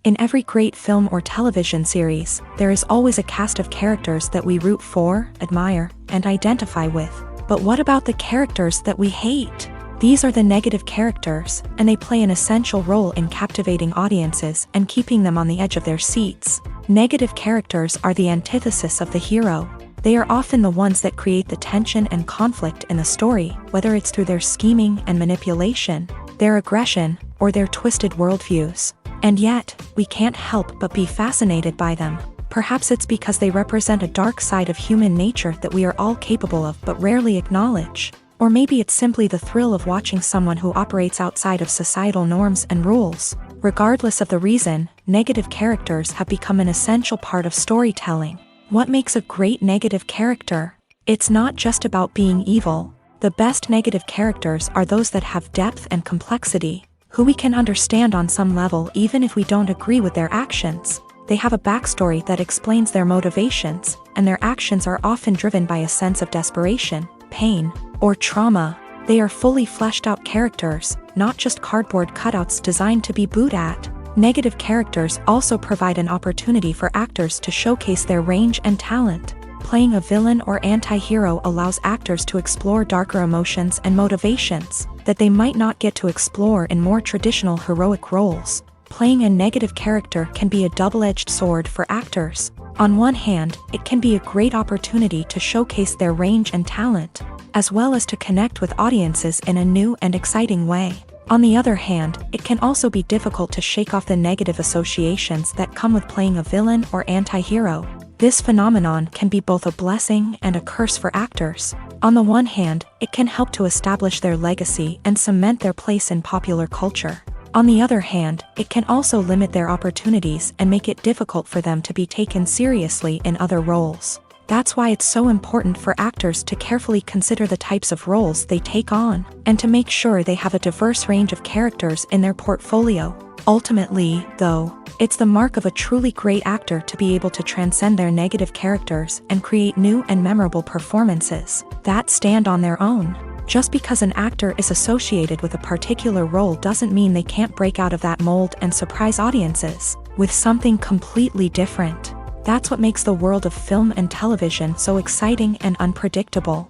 In every great film or television series, there is always a cast of characters that we root for, admire, and identify with. But what about the characters that we hate? These are the negative characters, and they play an essential role in captivating audiences and keeping them on the edge of their seats. Negative characters are the antithesis of the hero. They are often the ones that create the tension and conflict in the story, whether it's through their scheming and manipulation, their aggression, or their twisted worldviews. And yet, we can't help but be fascinated by them. Perhaps it's because they represent a dark side of human nature that we are all capable of but rarely acknowledge. Or maybe it's simply the thrill of watching someone who operates outside of societal norms and rules. Regardless of the reason, negative characters have become an essential part of storytelling. What makes a great negative character? It's not just about being evil. The best negative characters are those that have depth and complexity, who we can understand on some level even if we don't agree with their actions. They have a backstory that explains their motivations, and their actions are often driven by a sense of desperation, pain, or trauma. They are fully fleshed out characters, not just cardboard cutouts designed to be booed at. Negative characters also provide an opportunity for actors to showcase their range and talent. Playing a villain or anti-hero allows actors to explore darker emotions and motivations that they might not get to explore in more traditional heroic roles. Playing a negative character can be a double-edged sword for actors. On one hand, it can be a great opportunity to showcase their range and talent, as well as to connect with audiences in a new and exciting way. On the other hand, it can also be difficult to shake off the negative associations that come with playing a villain or anti-hero. This phenomenon can be both a blessing and a curse for actors. On the one hand, it can help to establish their legacy and cement their place in popular culture. On the other hand, it can also limit their opportunities and make it difficult for them to be taken seriously in other roles. That's why it's so important for actors to carefully consider the types of roles they take on, and to make sure they have a diverse range of characters in their portfolio. Ultimately, though, it's the mark of a truly great actor to be able to transcend their negative characters and create new and memorable performances that stand on their own. Just because an actor is associated with a particular role doesn't mean they can't break out of that mold and surprise audiences with something completely different. That's what makes the world of film and television so exciting and unpredictable.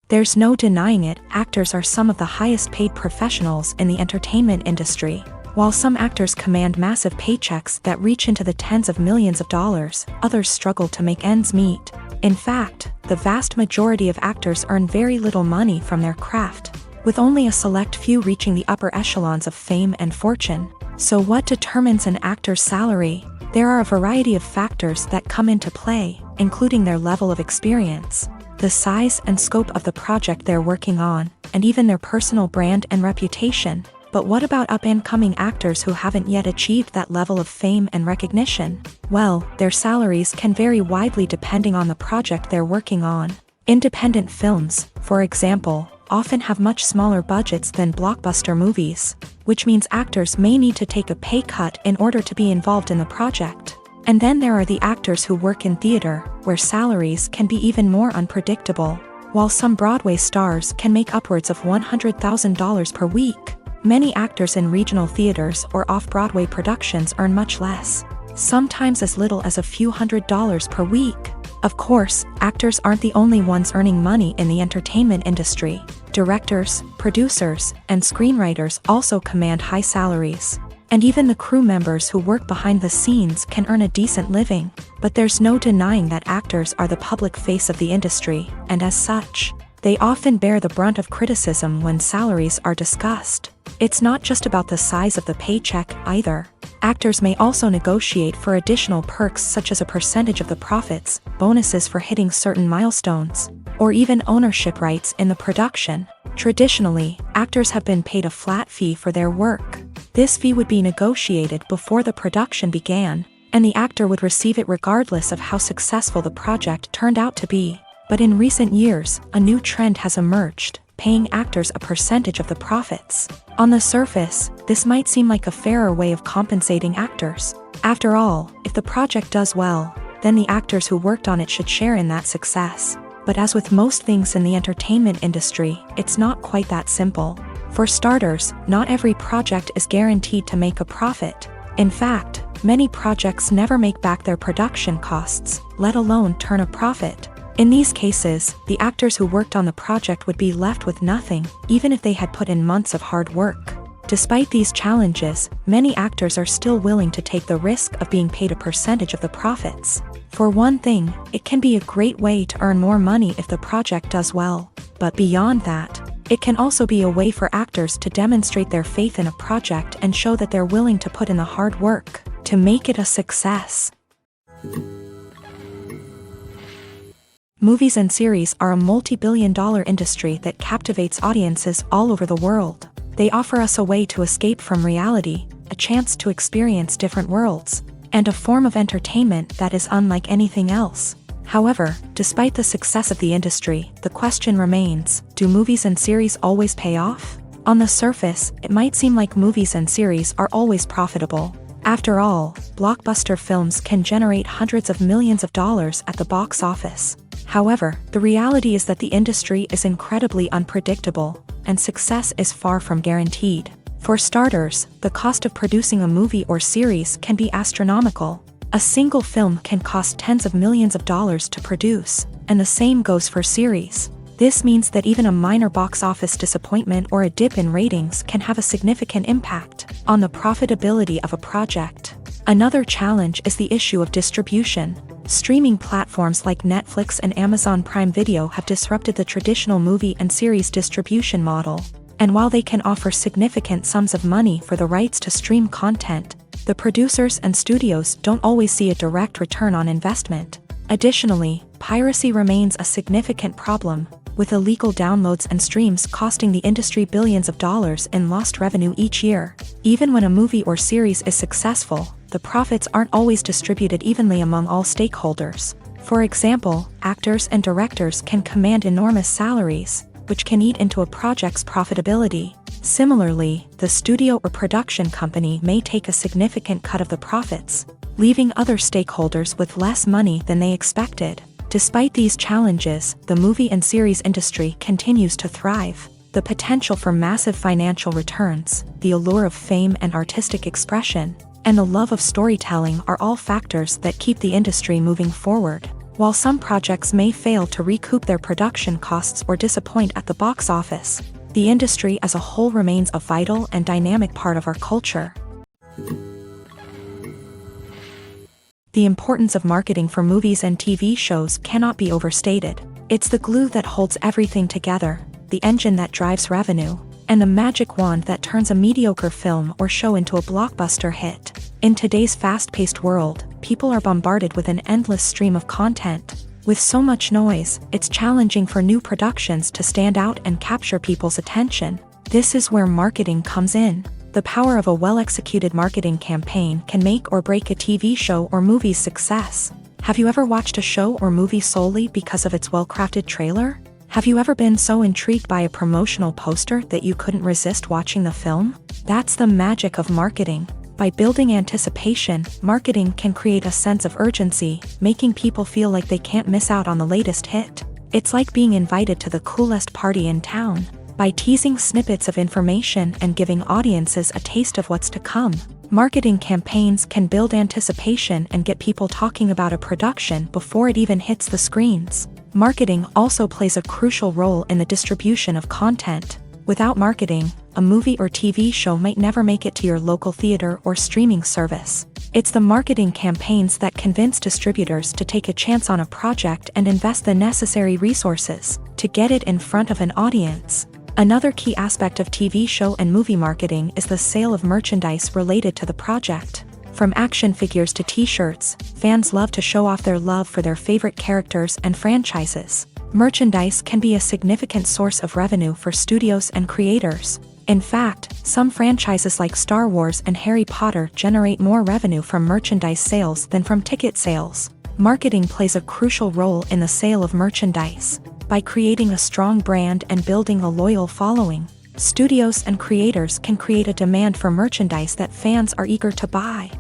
There's no denying it, actors are some of the highest paid professionals in the entertainment industry. While some actors command massive paychecks that reach into the tens of millions of dollars, others struggle to make ends meet. In fact, the vast majority of actors earn very little money from their craft, with only a select few reaching the upper echelons of fame and fortune. So what determines an actor's salary? There are a variety of factors that come into play, including their level of experience, the size and scope of the project they're working on, and even their personal brand and reputation. But what about up-and-coming actors who haven't yet achieved that level of fame and recognition? Well, their salaries can vary widely depending on the project they're working on. Independent films, for example, often have much smaller budgets than blockbuster movies, which means actors may need to take a pay cut in order to be involved in the project. And then there are the actors who work in theater, where salaries can be even more unpredictable. While some Broadway stars can make upwards of $100,000 per week, many actors in regional theaters or off-Broadway productions earn much less, sometimes as little as a few $100s per week. Of course, actors aren't the only ones earning money in the entertainment industry. Directors, producers, and screenwriters also command high salaries. And even the crew members who work behind the scenes can earn a decent living. But there's no denying that actors are the public face of the industry, and as such, they often bear the brunt of criticism when salaries are discussed. It's not just about the size of the paycheck, either. Actors may also negotiate for additional perks such as a percentage of the profits, bonuses for hitting certain milestones, or even ownership rights in the production. Traditionally, actors have been paid a flat fee for their work. This fee would be negotiated before the production began, and the actor would receive it regardless of how successful the project turned out to be. But in recent years, a new trend has emerged, paying actors a percentage of the profits. On the surface, this might seem like a fairer way of compensating actors. After all, if the project does well, then the actors who worked on it should share in that success. But as with most things in the entertainment industry, it's not quite that simple. For starters, not every project is guaranteed to make a profit. In fact, many projects never make back their production costs, let alone turn a profit. In these cases, the actors who worked on the project would be left with nothing, even if they had put in months of hard work. Despite these challenges, many actors are still willing to take the risk of being paid a percentage of the profits. For one thing, it can be a great way to earn more money if the project does well. But beyond that, it can also be a way for actors to demonstrate their faith in a project and show that they're willing to put in the hard work to make it a success. Movies and series are a multi-billion-dollar industry that captivates audiences all over the world. They offer us a way to escape from reality, a chance to experience different worlds, and a form of entertainment that is unlike anything else. However, despite the success of the industry, the question remains, do movies and series always pay off? On the surface, it might seem like movies and series are always profitable. After all, blockbuster films can generate hundreds of millions of dollars at the box office. However, the reality is that the industry is incredibly unpredictable, and success is far from guaranteed. For starters, the cost of producing a movie or series can be astronomical. A single film can cost tens of millions of dollars to produce, and the same goes for series. This means that even a minor box office disappointment or a dip in ratings can have a significant impact on the profitability of a project. Another challenge is the issue of distribution. Streaming platforms like Netflix and Amazon Prime Video have disrupted the traditional movie and series distribution model. And while they can offer significant sums of money for the rights to stream content, the producers and studios don't always see a direct return on investment. Additionally, piracy remains a significant problem, with illegal downloads and streams costing the industry billions of dollars in lost revenue each year. Even when a movie or series is successful, the profits aren't always distributed evenly among all stakeholders. For example, actors and directors can command enormous salaries, which can eat into a project's profitability. Similarly, the studio or production company may take a significant cut of the profits, leaving other stakeholders with less money than they expected. Despite these challenges, the movie and series industry continues to thrive. The potential for massive financial returns, the allure of fame and artistic expression, and the love of storytelling are all factors that keep the industry moving forward. While some projects may fail to recoup their production costs or disappoint at the box office, the industry as a whole remains a vital and dynamic part of our culture. The importance of marketing for movies and TV shows cannot be overstated. It's the glue that holds everything together, the engine that drives revenue, and the magic wand that turns a mediocre film or show into a blockbuster hit. In today's fast-paced world, people are bombarded with an endless stream of content. With so much noise, it's challenging for new productions to stand out and capture people's attention. This is where marketing comes in. The power of a well-executed marketing campaign can make or break a TV show or movie's success. Have you ever watched a show or movie solely because of its well-crafted trailer? Have you ever been so intrigued by a promotional poster that you couldn't resist watching the film? That's the magic of marketing. By building anticipation, marketing can create a sense of urgency, making people feel like they can't miss out on the latest hit. It's like being invited to the coolest party in town. By teasing snippets of information and giving audiences a taste of what's to come, marketing campaigns can build anticipation and get people talking about a production before it even hits the screens. Marketing also plays a crucial role in the distribution of content. Without marketing, a movie or TV show might never make it to your local theater or streaming service. It's the marketing campaigns that convince distributors to take a chance on a project and invest the necessary resources to get it in front of an audience. Another key aspect of TV show and movie marketing is the sale of merchandise related to the project. From action figures to t-shirts, fans love to show off their love for their favorite characters and franchises. Merchandise can be a significant source of revenue for studios and creators. In fact, some franchises like Star Wars and Harry Potter generate more revenue from merchandise sales than from ticket sales. Marketing plays a crucial role in the sale of merchandise. By creating a strong brand and building a loyal following, studios and creators can create a demand for merchandise that fans are eager to buy.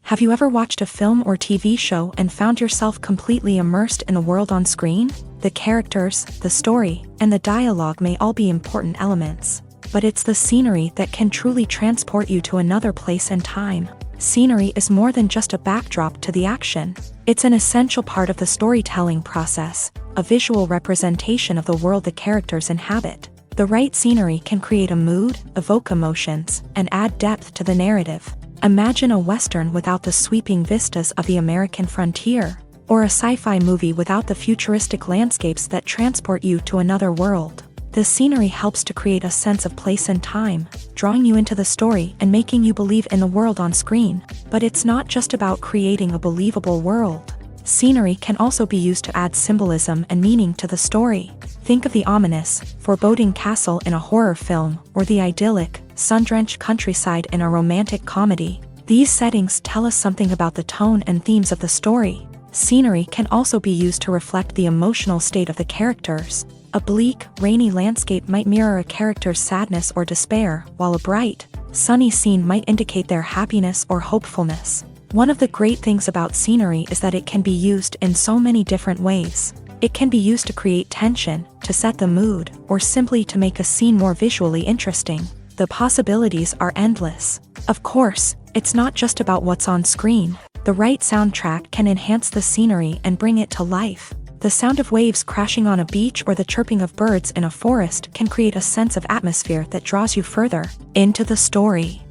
Have you ever watched a film or TV show and found yourself completely immersed in the world on screen? The characters, the story, and the dialogue may all be important elements, but it's the scenery that can truly transport you to another place and time. Scenery is more than just a backdrop to the action. It's an essential part of the storytelling process, a visual representation of the world the characters inhabit. The right scenery can create a mood, evoke emotions, and add depth to the narrative. Imagine a Western without the sweeping vistas of the American frontier, or a sci-fi movie without the futuristic landscapes that transport you to another world. The scenery helps to create a sense of place and time, drawing you into the story and making you believe in the world on screen. But it's not just about creating a believable world. Scenery can also be used to add symbolism and meaning to the story. Think of the ominous, foreboding castle in a horror film, or the idyllic, sun-drenched countryside in a romantic comedy. These settings tell us something about the tone and themes of the story. Scenery can also be used to reflect the emotional state of the characters. A bleak, rainy landscape might mirror a character's sadness or despair, while a bright, sunny scene might indicate their happiness or hopefulness. One of the great things about scenery is that it can be used in so many different ways. It can be used to create tension, to set the mood, or simply to make a scene more visually interesting. The possibilities are endless. Of course, it's not just about what's on screen. The right soundtrack can enhance the scenery and bring it to life. The sound of waves crashing on a beach or the chirping of birds in a forest can create a sense of atmosphere that draws you further into the story.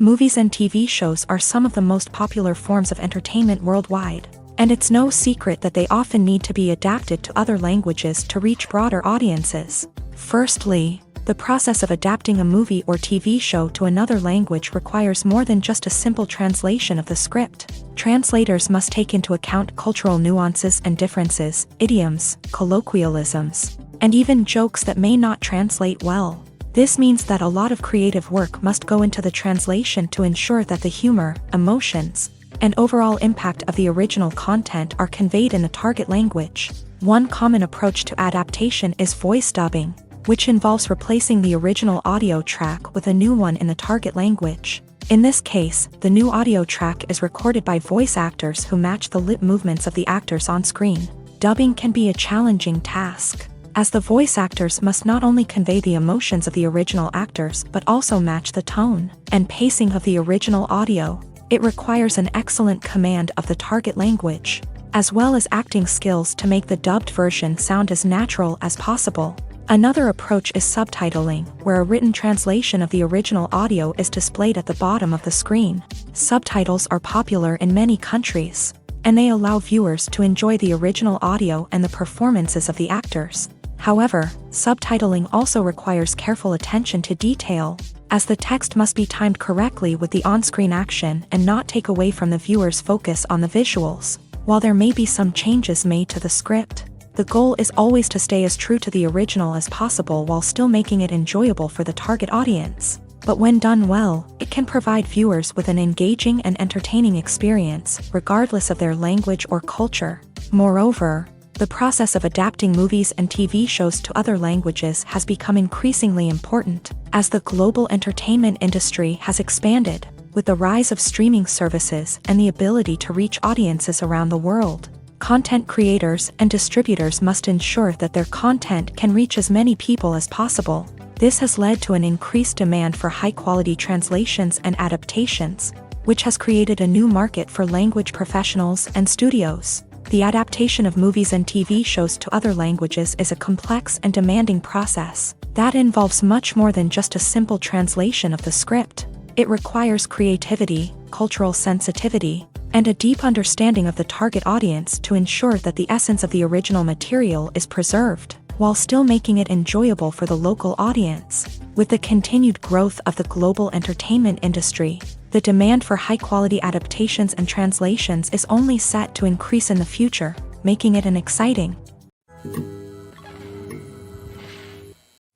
Movies and TV shows are some of the most popular forms of entertainment worldwide, and it's no secret that they often need to be adapted to other languages to reach broader audiences. Firstly, the process of adapting a movie or TV show to another language requires more than just a simple translation of the script. Translators must take into account cultural nuances and differences, idioms, colloquialisms, and even jokes that may not translate well. This means that a lot of creative work must go into the translation to ensure that the humor, emotions, and overall impact of the original content are conveyed in the target language. One common approach to adaptation is voice dubbing, which involves replacing the original audio track with a new one in the target language. In this case, the new audio track is recorded by voice actors who match the lip movements of the actors on screen. Dubbing can be a challenging task, as the voice actors must not only convey the emotions of the original actors but also match the tone and pacing of the original audio. It requires an excellent command of the target language, as well as acting skills to make the dubbed version sound as natural as possible. Another approach is subtitling, where a written translation of the original audio is displayed at the bottom of the screen. Subtitles are popular in many countries, and they allow viewers to enjoy the original audio and the performances of the actors. However, subtitling also requires careful attention to detail, as the text must be timed correctly with the on-screen action and not take away from the viewer's focus on the visuals. While there may be some changes made to the script, the goal is always to stay as true to the original as possible while still making it enjoyable for the target audience. But when done well, it can provide viewers with an engaging and entertaining experience, regardless of their language or culture. Moreover, the process of adapting movies and TV shows to other languages has become increasingly important, as the global entertainment industry has expanded, with the rise of streaming services and the ability to reach audiences around the world. Content creators and distributors must ensure that their content can reach as many people as possible. This has led to an increased demand for high-quality translations and adaptations, which has created a new market for language professionals and studios. The adaptation of movies and TV shows to other languages is a complex and demanding process that involves much more than just a simple translation of the script. It requires creativity, cultural sensitivity, and a deep understanding of the target audience to ensure that the essence of the original material is preserved, while still making it enjoyable for the local audience. With the continued growth of the global entertainment industry, the demand for high-quality adaptations and translations is only set to increase in the future, making it an exciting.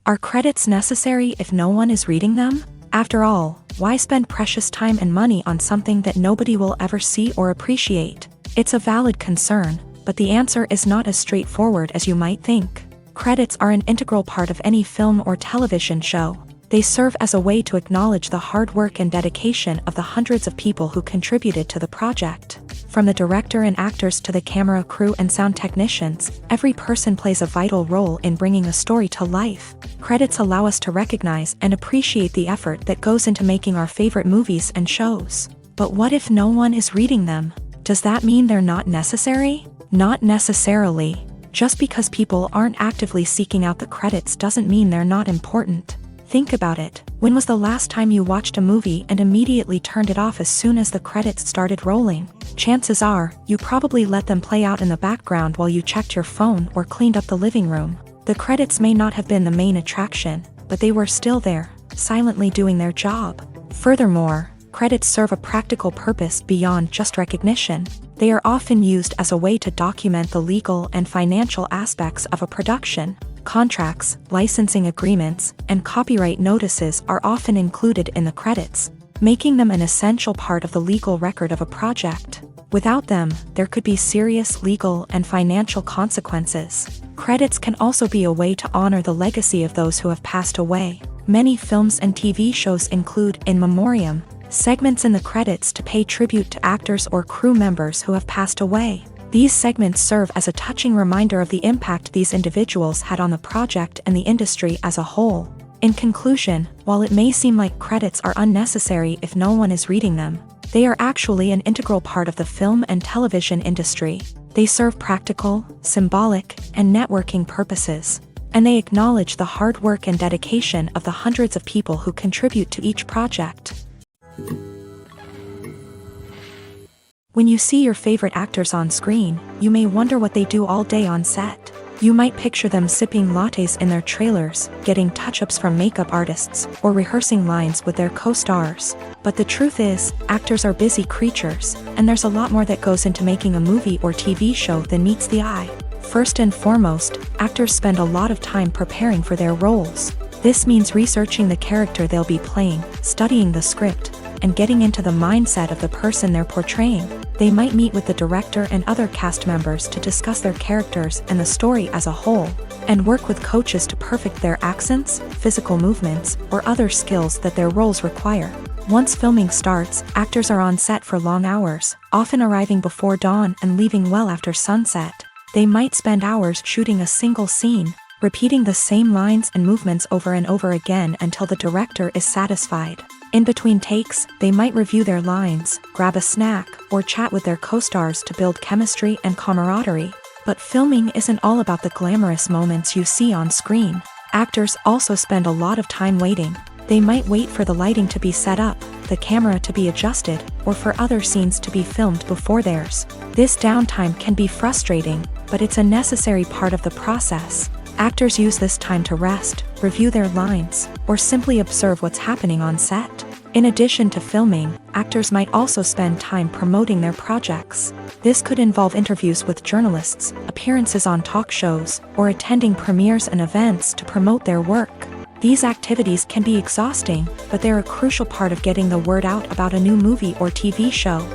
Are credits necessary if no one is reading them? After all, why spend precious time and money on something that nobody will ever see or appreciate? It's a valid concern, but the answer is not as straightforward as you might think. Credits are an integral part of any film or television show. They serve as a way to acknowledge the hard work and dedication of the hundreds of people who contributed to the project. From the director and actors to the camera crew and sound technicians, every person plays a vital role in bringing a story to life. Credits allow us to recognize and appreciate the effort that goes into making our favorite movies and shows. But what if no one is reading them? Does that mean they're not necessary? Not necessarily. Just because people aren't actively seeking out the credits doesn't mean they're not important. Think about it. When was the last time you watched a movie and immediately turned it off as soon as the credits started rolling? Chances are, you probably let them play out in the background while you checked your phone or cleaned up the living room. The credits may not have been the main attraction, but they were still there, silently doing their job. Furthermore, credits serve a practical purpose beyond just recognition. They are often used as a way to document the legal and financial aspects of a production. Contracts, licensing agreements, and copyright notices are often included in the credits, making them an essential part of the legal record of a project. Without them, there could be serious legal and financial consequences. Credits can also be a way to honor the legacy of those who have passed away. Many films and TV shows include in memoriam segments in the credits to pay tribute to actors or crew members who have passed away. These segments serve as a touching reminder of the impact these individuals had on the project and the industry as a whole. In conclusion, while it may seem like credits are unnecessary if no one is reading them, they are actually an integral part of the film and television industry. They serve practical, symbolic, and networking purposes, and they acknowledge the hard work and dedication of the hundreds of people who contribute to each project. When you see your favorite actors on screen, you may wonder what they do all day on set. You might picture them sipping lattes in their trailers, getting touch-ups from makeup artists, or rehearsing lines with their co-stars. But the truth is, actors are busy creatures, and there's a lot more that goes into making a movie or TV show than meets the eye. First and foremost, actors spend a lot of time preparing for their roles. This means researching the character they'll be playing, studying the script, and getting into the mindset of the person they're portraying. They might meet with the director and other cast members to discuss their characters and the story as a whole, and work with coaches to perfect their accents, physical movements, or other skills that their roles require. Once filming starts, actors are on set for long hours, often arriving before dawn and leaving well after sunset. They might spend hours shooting a single scene, repeating the same lines and movements over and over again until the director is satisfied. In between takes, they might review their lines, grab a snack, or chat with their co-stars to build chemistry and camaraderie. But filming isn't all about the glamorous moments you see on screen. Actors also spend a lot of time waiting. They might wait for the lighting to be set up, the camera to be adjusted, or for other scenes to be filmed before theirs. This downtime can be frustrating, but it's a necessary part of the process. Actors use this time to rest, review their lines, or simply observe what's happening on set. In addition to filming, actors might also spend time promoting their projects. This could involve interviews with journalists, appearances on talk shows, or attending premieres and events to promote their work. These activities can be exhausting, but they're a crucial part of getting the word out about a new movie or TV show.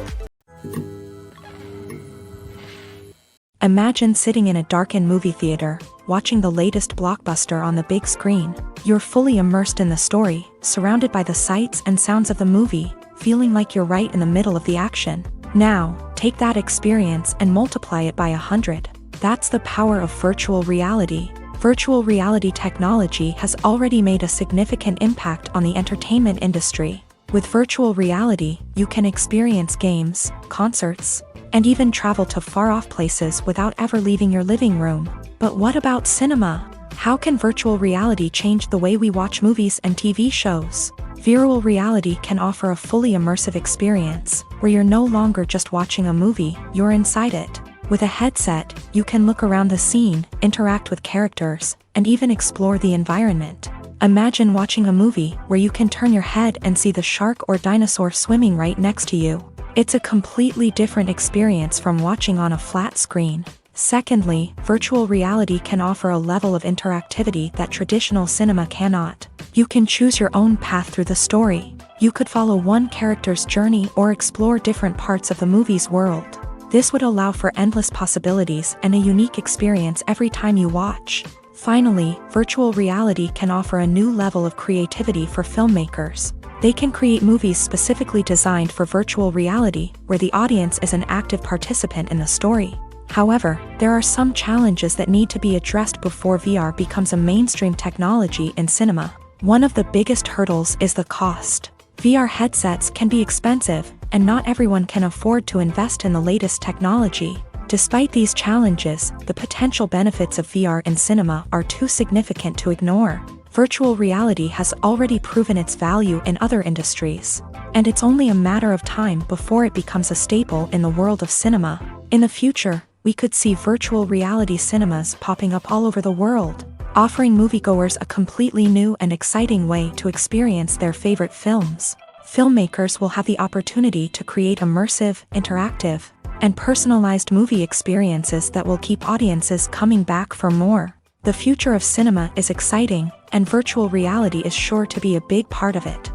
Imagine sitting in a darkened movie theater, watching the latest blockbuster on the big screen. You're fully immersed in the story, surrounded by the sights and sounds of the movie, feeling like you're right in the middle of the action. Now, take that experience and multiply it by 100. That's the power of virtual reality. Virtual reality technology has already made a significant impact on the entertainment industry. With virtual reality, you can experience games, concerts, and even travel to far-off places without ever leaving your living room. But what about cinema? How can virtual reality change the way we watch movies and TV shows? Virtual reality can offer a fully immersive experience, where you're no longer just watching a movie, you're inside it. With a headset, you can look around the scene, interact with characters, and even explore the environment. Imagine watching a movie where you can turn your head and see the shark or dinosaur swimming right next to you. It's a completely different experience from watching on a flat screen. Secondly, virtual reality can offer a level of interactivity that traditional cinema cannot. You can choose your own path through the story. You could follow one character's journey or explore different parts of the movie's world. This would allow for endless possibilities and a unique experience every time you watch. Finally, virtual reality can offer a new level of creativity for filmmakers. They can create movies specifically designed for virtual reality, where the audience is an active participant in the story. However, there are some challenges that need to be addressed before VR becomes a mainstream technology in cinema. One of the biggest hurdles is the cost. VR headsets can be expensive, and not everyone can afford to invest in the latest technology. Despite these challenges, the potential benefits of VR in cinema are too significant to ignore. Virtual reality has already proven its value in other industries, and it's only a matter of time before it becomes a staple in the world of cinema. In the future, we could see virtual reality cinemas popping up all over the world, offering moviegoers a completely new and exciting way to experience their favorite films. Filmmakers will have the opportunity to create immersive, interactive, and personalized movie experiences that will keep audiences coming back for more. The future of cinema is exciting, and virtual reality is sure to be a big part of it.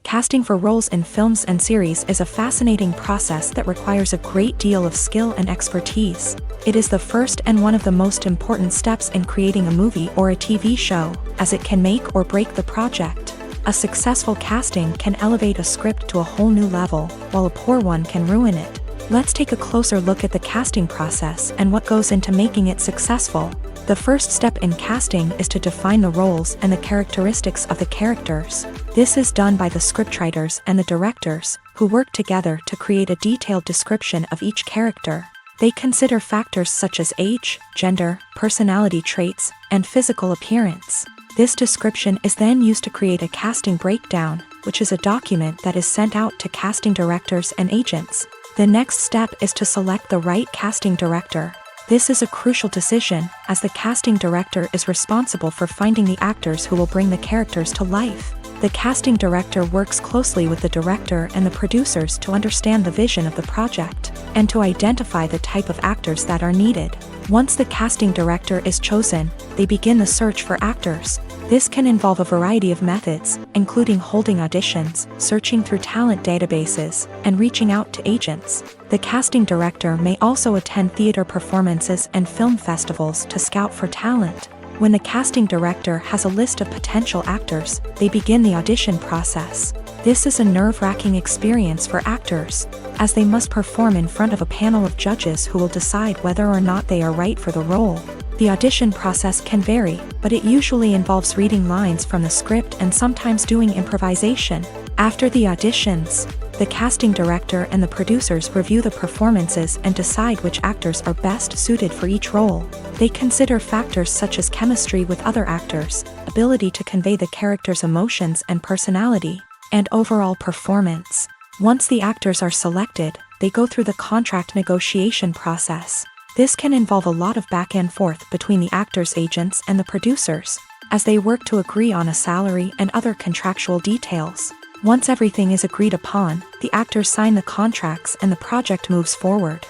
Casting for roles in films and series is a fascinating process that requires a great deal of skill and expertise. It is the first and one of the most important steps in creating a movie or a TV show, as it can make or break the project. A successful casting can elevate a script to a whole new level, while a poor one can ruin it. Let's take a closer look at the casting process and what goes into making it successful. The first step in casting is to define the roles and the characteristics of the characters. This is done by the scriptwriters and the directors, who work together to create a detailed description of each character. They consider factors such as age, gender, personality traits, and physical appearance. This description is then used to create a casting breakdown, which is a document that is sent out to casting directors and agents. The next step is to select the right casting director. This is a crucial decision, as the casting director is responsible for finding the actors who will bring the characters to life. The casting director works closely with the director and the producers to understand the vision of the project, and to identify the type of actors that are needed. Once the casting director is chosen, they begin the search for actors. This can involve a variety of methods, including holding auditions, searching through talent databases, and reaching out to agents. The casting director may also attend theater performances and film festivals to scout for talent. When the casting director has a list of potential actors, they begin the audition process. This is a nerve-wracking experience for actors, as they must perform in front of a panel of judges who will decide whether or not they are right for the role. The audition process can vary, but it usually involves reading lines from the script and sometimes doing improvisation. After the auditions, the casting director and the producers review the performances and decide which actors are best suited for each role. They consider factors such as chemistry with other actors, ability to convey the character's emotions and personality, and overall performance. Once the actors are selected, they go through the contract negotiation process. This can involve a lot of back and forth between the actors' agents and the producers, as they work to agree on a salary and other contractual details. Once everything is agreed upon, the actors sign the contracts and the project moves forward.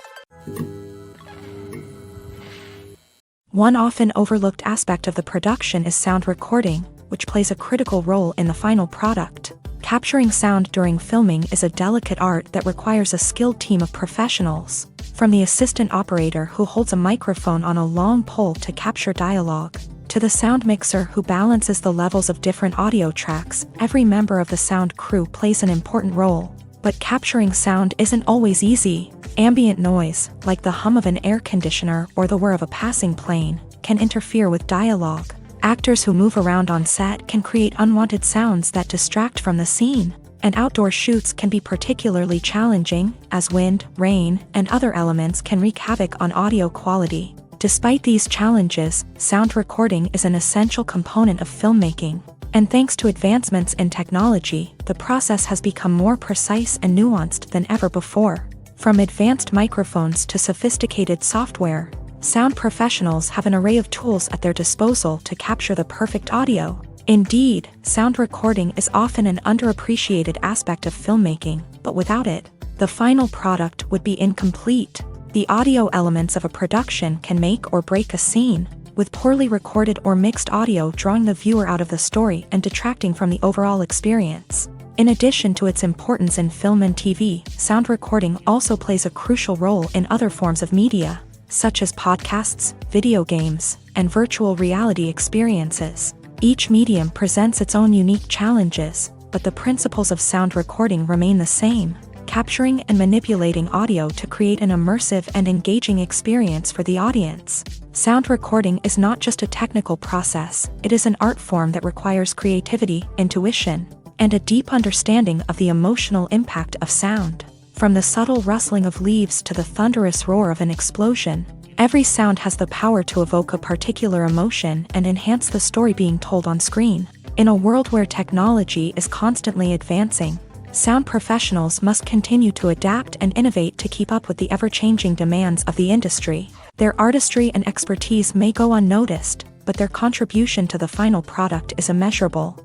One often overlooked aspect of the production is sound recording, which plays a critical role in the final product. Capturing sound during filming is a delicate art that requires a skilled team of professionals. From the assistant operator who holds a microphone on a long pole to capture dialogue, to the sound mixer who balances the levels of different audio tracks, every member of the sound crew plays an important role. But capturing sound isn't always easy. Ambient noise, like the hum of an air conditioner or the whir of a passing plane, can interfere with dialogue. Actors who move around on set can create unwanted sounds that distract from the scene. And outdoor shoots can be particularly challenging, as wind, rain, and other elements can wreak havoc on audio quality. Despite these challenges, sound recording is an essential component of filmmaking. And thanks to advancements in technology, the process has become more precise and nuanced than ever before. From advanced microphones to sophisticated software, sound professionals have an array of tools at their disposal to capture the perfect audio. Indeed, sound recording is often an underappreciated aspect of filmmaking, but without it, the final product would be incomplete. The audio elements of a production can make or break a scene, with poorly recorded or mixed audio drawing the viewer out of the story and detracting from the overall experience. In addition to its importance in film and TV, sound recording also plays a crucial role in other forms of media, such as podcasts, video games, and virtual reality experiences. Each medium presents its own unique challenges, but the principles of sound recording remain the same, capturing and manipulating audio to create an immersive and engaging experience for the audience. Sound recording is not just a technical process, it is an art form that requires creativity, intuition, and a deep understanding of the emotional impact of sound. From the subtle rustling of leaves to the thunderous roar of an explosion, every sound has the power to evoke a particular emotion and enhance the story being told on screen. In a world where technology is constantly advancing, sound professionals must continue to adapt and innovate to keep up with the ever-changing demands of the industry. Their artistry and expertise may go unnoticed, but their contribution to the final product is immeasurable.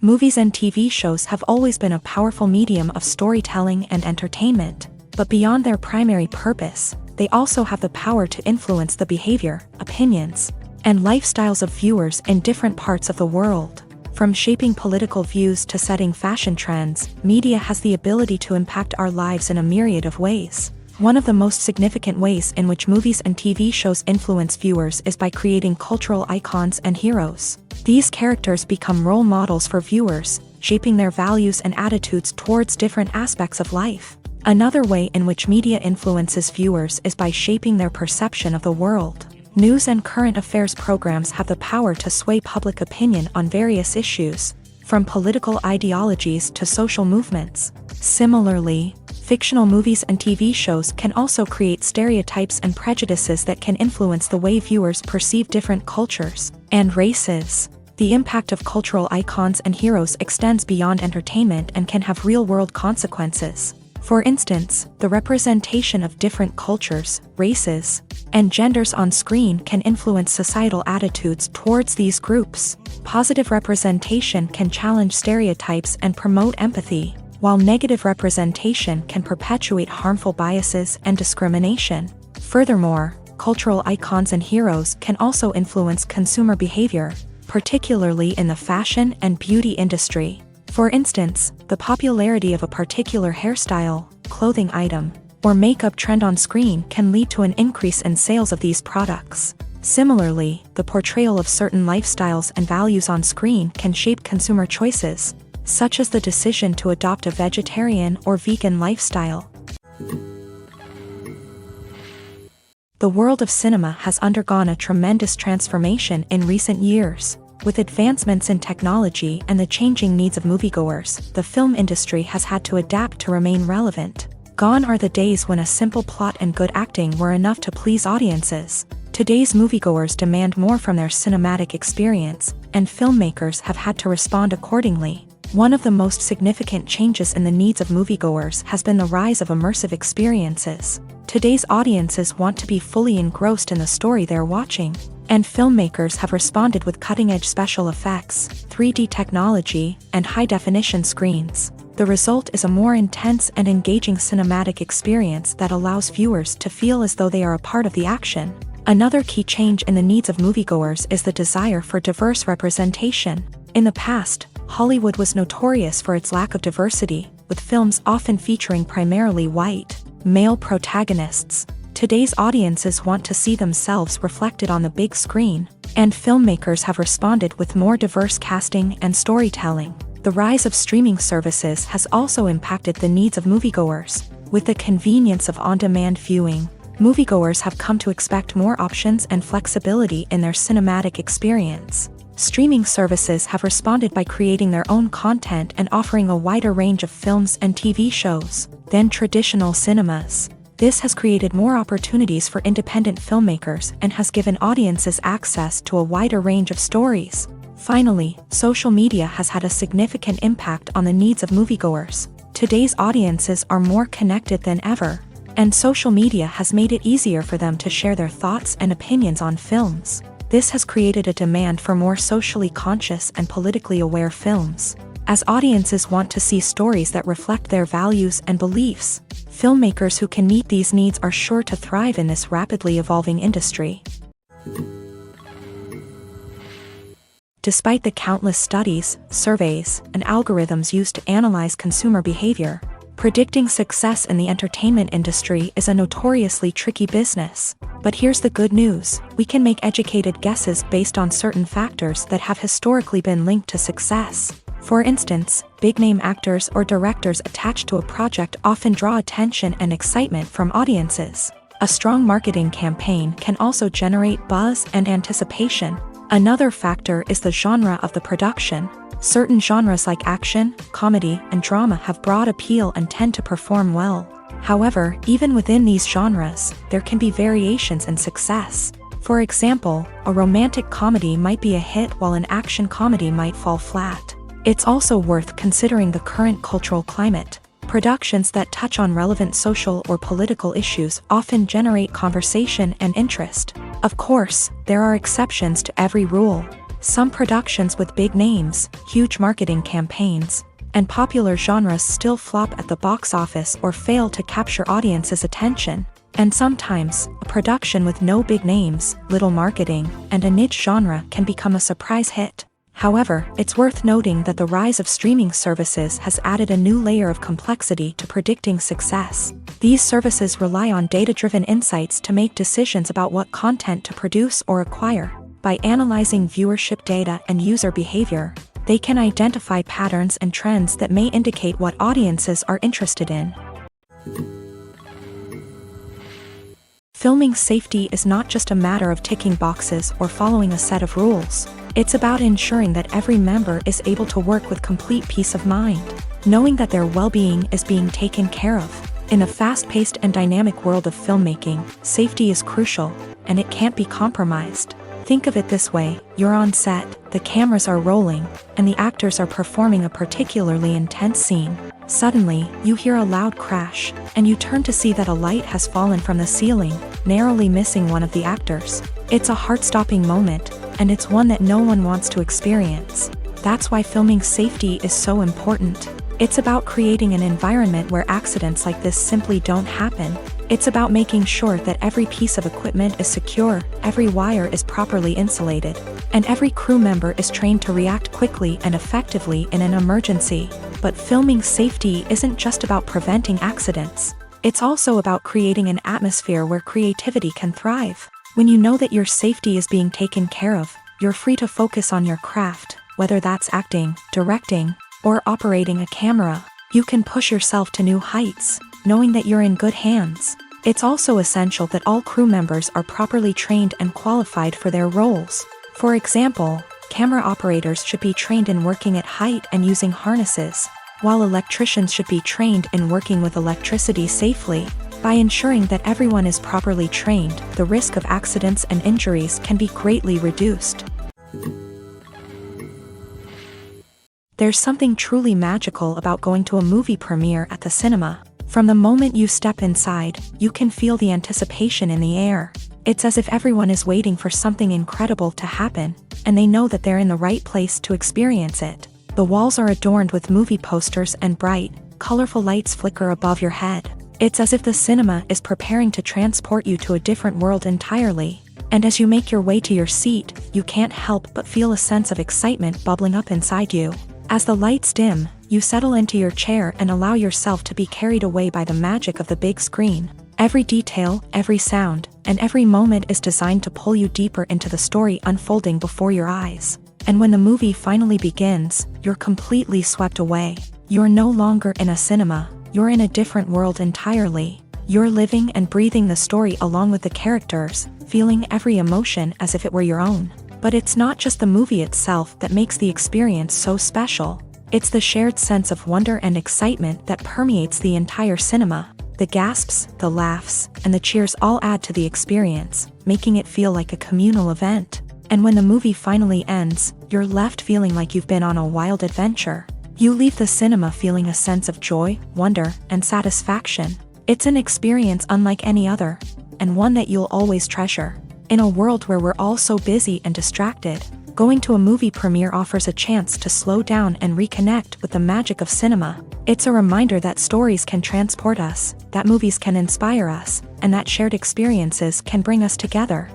Movies and TV shows have always been a powerful medium of storytelling and entertainment. But beyond their primary purpose, they also have the power to influence the behavior, opinions, and lifestyles of viewers in different parts of the world. From shaping political views to setting fashion trends, media has the ability to impact our lives in a myriad of ways. One of the most significant ways in which movies and TV shows influence viewers is by creating cultural icons and heroes. These characters become role models for viewers, shaping their values and attitudes towards different aspects of life. Another way in which media influences viewers is by shaping their perception of the world. News and current affairs programs have the power to sway public opinion on various issues, from political ideologies to social movements. Similarly, fictional movies and TV shows can also create stereotypes and prejudices that can influence the way viewers perceive different cultures and races. The impact of cultural icons and heroes extends beyond entertainment and can have real-world consequences. For instance, the representation of different cultures, races, and genders on screen can influence societal attitudes towards these groups. Positive representation can challenge stereotypes and promote empathy, while negative representation can perpetuate harmful biases and discrimination. Furthermore, cultural icons and heroes can also influence consumer behavior, particularly in the fashion and beauty industry. For instance, the popularity of a particular hairstyle, clothing item, or makeup trend on screen can lead to an increase in sales of these products. Similarly, the portrayal of certain lifestyles and values on screen can shape consumer choices, such as the decision to adopt a vegetarian or vegan lifestyle. The world of cinema has undergone a tremendous transformation in recent years. With advancements in technology and the changing needs of moviegoers, the film industry has had to adapt to remain relevant. Gone are the days when a simple plot and good acting were enough to please audiences. Today's moviegoers demand more from their cinematic experience, and filmmakers have had to respond accordingly. One of the most significant changes in the needs of moviegoers has been the rise of immersive experiences. Today's audiences want to be fully engrossed in the story they're watching, and filmmakers have responded with cutting-edge special effects, 3D technology, and high-definition screens. The result is a more intense and engaging cinematic experience that allows viewers to feel as though they are a part of the action. Another key change in the needs of moviegoers is the desire for diverse representation. In the past, Hollywood was notorious for its lack of diversity, with films often featuring primarily white, male protagonists. Today's audiences want to see themselves reflected on the big screen, and filmmakers have responded with more diverse casting and storytelling. The rise of streaming services has also impacted the needs of moviegoers. With the convenience of on-demand viewing, moviegoers have come to expect more options and flexibility in their cinematic experience. Streaming services have responded by creating their own content and offering a wider range of films and TV shows than traditional cinemas. This has created more opportunities for independent filmmakers and has given audiences access to a wider range of stories. Finally, social media has had a significant impact on the needs of moviegoers. Today's audiences are more connected than ever, and social media has made it easier for them to share their thoughts and opinions on films. This has created a demand for more socially conscious and politically aware films. As audiences want to see stories that reflect their values and beliefs, filmmakers who can meet these needs are sure to thrive in this rapidly evolving industry. Despite the countless studies, surveys, and algorithms used to analyze consumer behavior, predicting success in the entertainment industry is a notoriously tricky business. But here's the good news: we can make educated guesses based on certain factors that have historically been linked to success. For instance, big-name actors or directors attached to a project often draw attention and excitement from audiences. A strong marketing campaign can also generate buzz and anticipation. Another factor is the genre of the production. Certain genres like action, comedy, and drama have broad appeal and tend to perform well. However, even within these genres, there can be variations in success. For example, a romantic comedy might be a hit while an action comedy might fall flat. It's also worth considering the current cultural climate. Productions that touch on relevant social or political issues often generate conversation and interest. Of course, there are exceptions to every rule. Some productions with big names, huge marketing campaigns, and popular genres still flop at the box office or fail to capture audiences' attention. And sometimes, a production with no big names, little marketing, and a niche genre can become a surprise hit. However, it's worth noting that the rise of streaming services has added a new layer of complexity to predicting success. These services rely on data-driven insights to make decisions about what content to produce or acquire. By analyzing viewership data and user behavior, they can identify patterns and trends that may indicate what audiences are interested in. Filming safety is not just a matter of ticking boxes or following a set of rules. It's about ensuring that every member is able to work with complete peace of mind, knowing that their well-being is being taken care of. In a fast-paced and dynamic world of filmmaking, safety is crucial, and it can't be compromised. Think of it this way: you're on set, the cameras are rolling, and the actors are performing a particularly intense scene. Suddenly, you hear a loud crash, and you turn to see that a light has fallen from the ceiling, narrowly missing one of the actors. It's a heart-stopping moment, and it's one that no one wants to experience. That's why filming safety is so important. It's about creating an environment where accidents like this simply don't happen. It's about making sure that every piece of equipment is secure, every wire is properly insulated, and every crew member is trained to react quickly and effectively in an emergency. But filming safety isn't just about preventing accidents. It's also about creating an atmosphere where creativity can thrive. When you know that your safety is being taken care of, you're free to focus on your craft, whether that's acting, directing, or operating a camera. You can push yourself to new heights, knowing that you're in good hands. It's also essential that all crew members are properly trained and qualified for their roles. For example, camera operators should be trained in working at height and using harnesses, while electricians should be trained in working with electricity safely. By ensuring that everyone is properly trained, the risk of accidents and injuries can be greatly reduced. There's something truly magical about going to a movie premiere at the cinema. From the moment you step inside, you can feel the anticipation in the air. It's as if everyone is waiting for something incredible to happen, and they know that they're in the right place to experience it. The walls are adorned with movie posters and bright, colorful lights flicker above your head. It's as if the cinema is preparing to transport you to a different world entirely. And as you make your way to your seat, you can't help but feel a sense of excitement bubbling up inside you. As the lights dim, you settle into your chair and allow yourself to be carried away by the magic of the big screen. Every detail, every sound, and every moment is designed to pull you deeper into the story unfolding before your eyes. And when the movie finally begins, you're completely swept away. You're no longer in a cinema, you're in a different world entirely. You're living and breathing the story along with the characters, feeling every emotion as if it were your own. But it's not just the movie itself that makes the experience so special. It's the shared sense of wonder and excitement that permeates the entire cinema. The gasps, the laughs, and the cheers all add to the experience, making it feel like a communal event. And when the movie finally ends, you're left feeling like you've been on a wild adventure. You leave the cinema feeling a sense of joy, wonder, and satisfaction. It's an experience unlike any other, and one that you'll always treasure. In a world where we're all so busy and distracted, going to a movie premiere offers a chance to slow down and reconnect with the magic of cinema. It's a reminder that stories can transport us, that movies can inspire us, and that shared experiences can bring us together.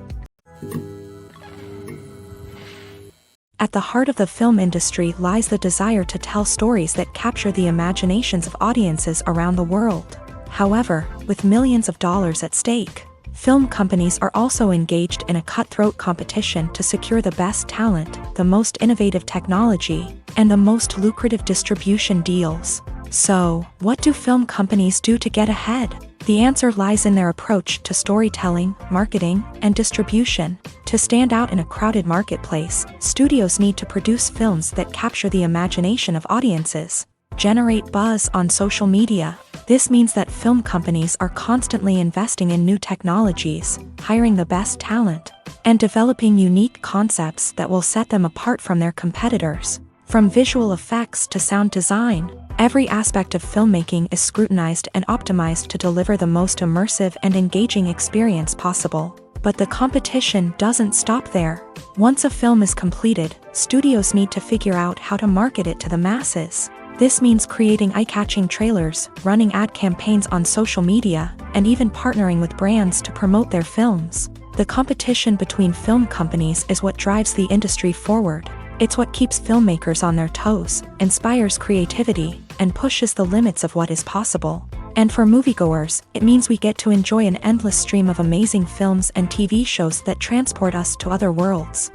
At the heart of the film industry lies the desire to tell stories that capture the imaginations of audiences around the world. However, with millions of dollars at stake, film companies are also engaged in a cutthroat competition to secure the best talent, the most innovative technology, and the most lucrative distribution deals. So, what do film companies do to get ahead? The answer lies in their approach to storytelling, marketing, and distribution. To stand out in a crowded marketplace, studios need to produce films that capture the imagination of audiences, generate buzz on social media. This means that film companies are constantly investing in new technologies, hiring the best talent, and developing unique concepts that will set them apart from their competitors. From visual effects to sound design, every aspect of filmmaking is scrutinized and optimized to deliver the most immersive and engaging experience possible. But the competition doesn't stop there. Once a film is completed, studios need to figure out how to market it to the masses. This means creating eye-catching trailers, running ad campaigns on social media, and even partnering with brands to promote their films. The competition between film companies is what drives the industry forward. It's what keeps filmmakers on their toes, inspires creativity, and pushes the limits of what is possible. And for moviegoers, it means we get to enjoy an endless stream of amazing films and TV shows that transport us to other worlds.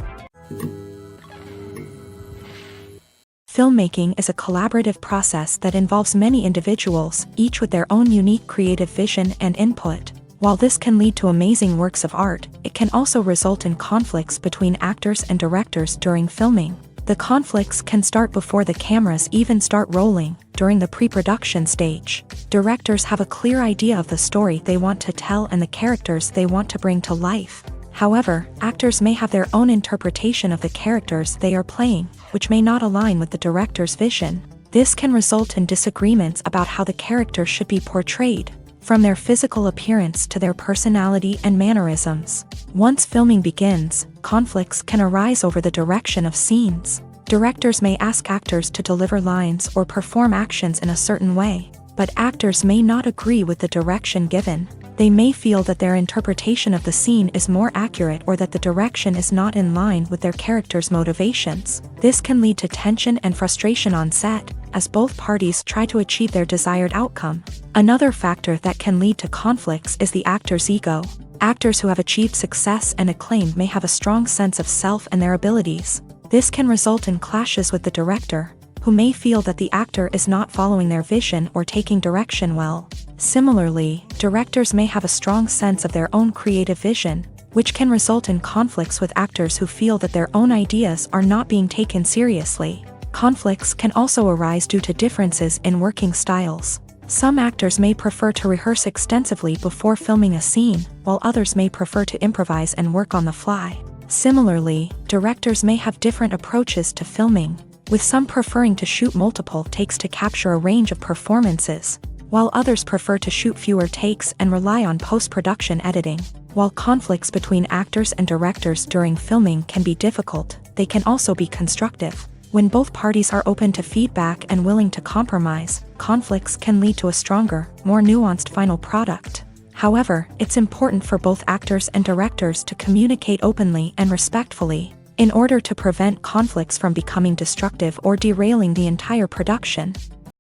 Filmmaking is a collaborative process that involves many individuals, each with their own unique creative vision and input. While this can lead to amazing works of art, it can also result in conflicts between actors and directors during filming. The conflicts can start before the cameras even start rolling, during the pre-production stage. Directors have a clear idea of the story they want to tell and the characters they want to bring to life. However, actors may have their own interpretation of the characters they are playing, which may not align with the director's vision. This can result in disagreements about how the character should be portrayed, from their physical appearance to their personality and mannerisms. Once filming begins, conflicts can arise over the direction of scenes. Directors may ask actors to deliver lines or perform actions in a certain way, but actors may not agree with the direction given. They may feel that their interpretation of the scene is more accurate or that the direction is not in line with their character's motivations. This can lead to tension and frustration on set, as both parties try to achieve their desired outcome. Another factor that can lead to conflicts is the actor's ego. Actors who have achieved success and acclaim may have a strong sense of self and their abilities. This can result in clashes with the director, who may feel that the actor is not following their vision or taking direction well. Similarly, directors may have a strong sense of their own creative vision, which can result in conflicts with actors who feel that their own ideas are not being taken seriously. Conflicts can also arise due to differences in working styles. Some actors may prefer to rehearse extensively before filming a scene, while others may prefer to improvise and work on the fly. Similarly, directors may have different approaches to filming, with some preferring to shoot multiple takes to capture a range of performances, while others prefer to shoot fewer takes and rely on post-production editing. While conflicts between actors and directors during filming can be difficult, they can also be constructive. When both parties are open to feedback and willing to compromise, conflicts can lead to a stronger, more nuanced final product. However, it's important for both actors and directors to communicate openly and respectfully, in order to prevent conflicts from becoming destructive or derailing the entire production.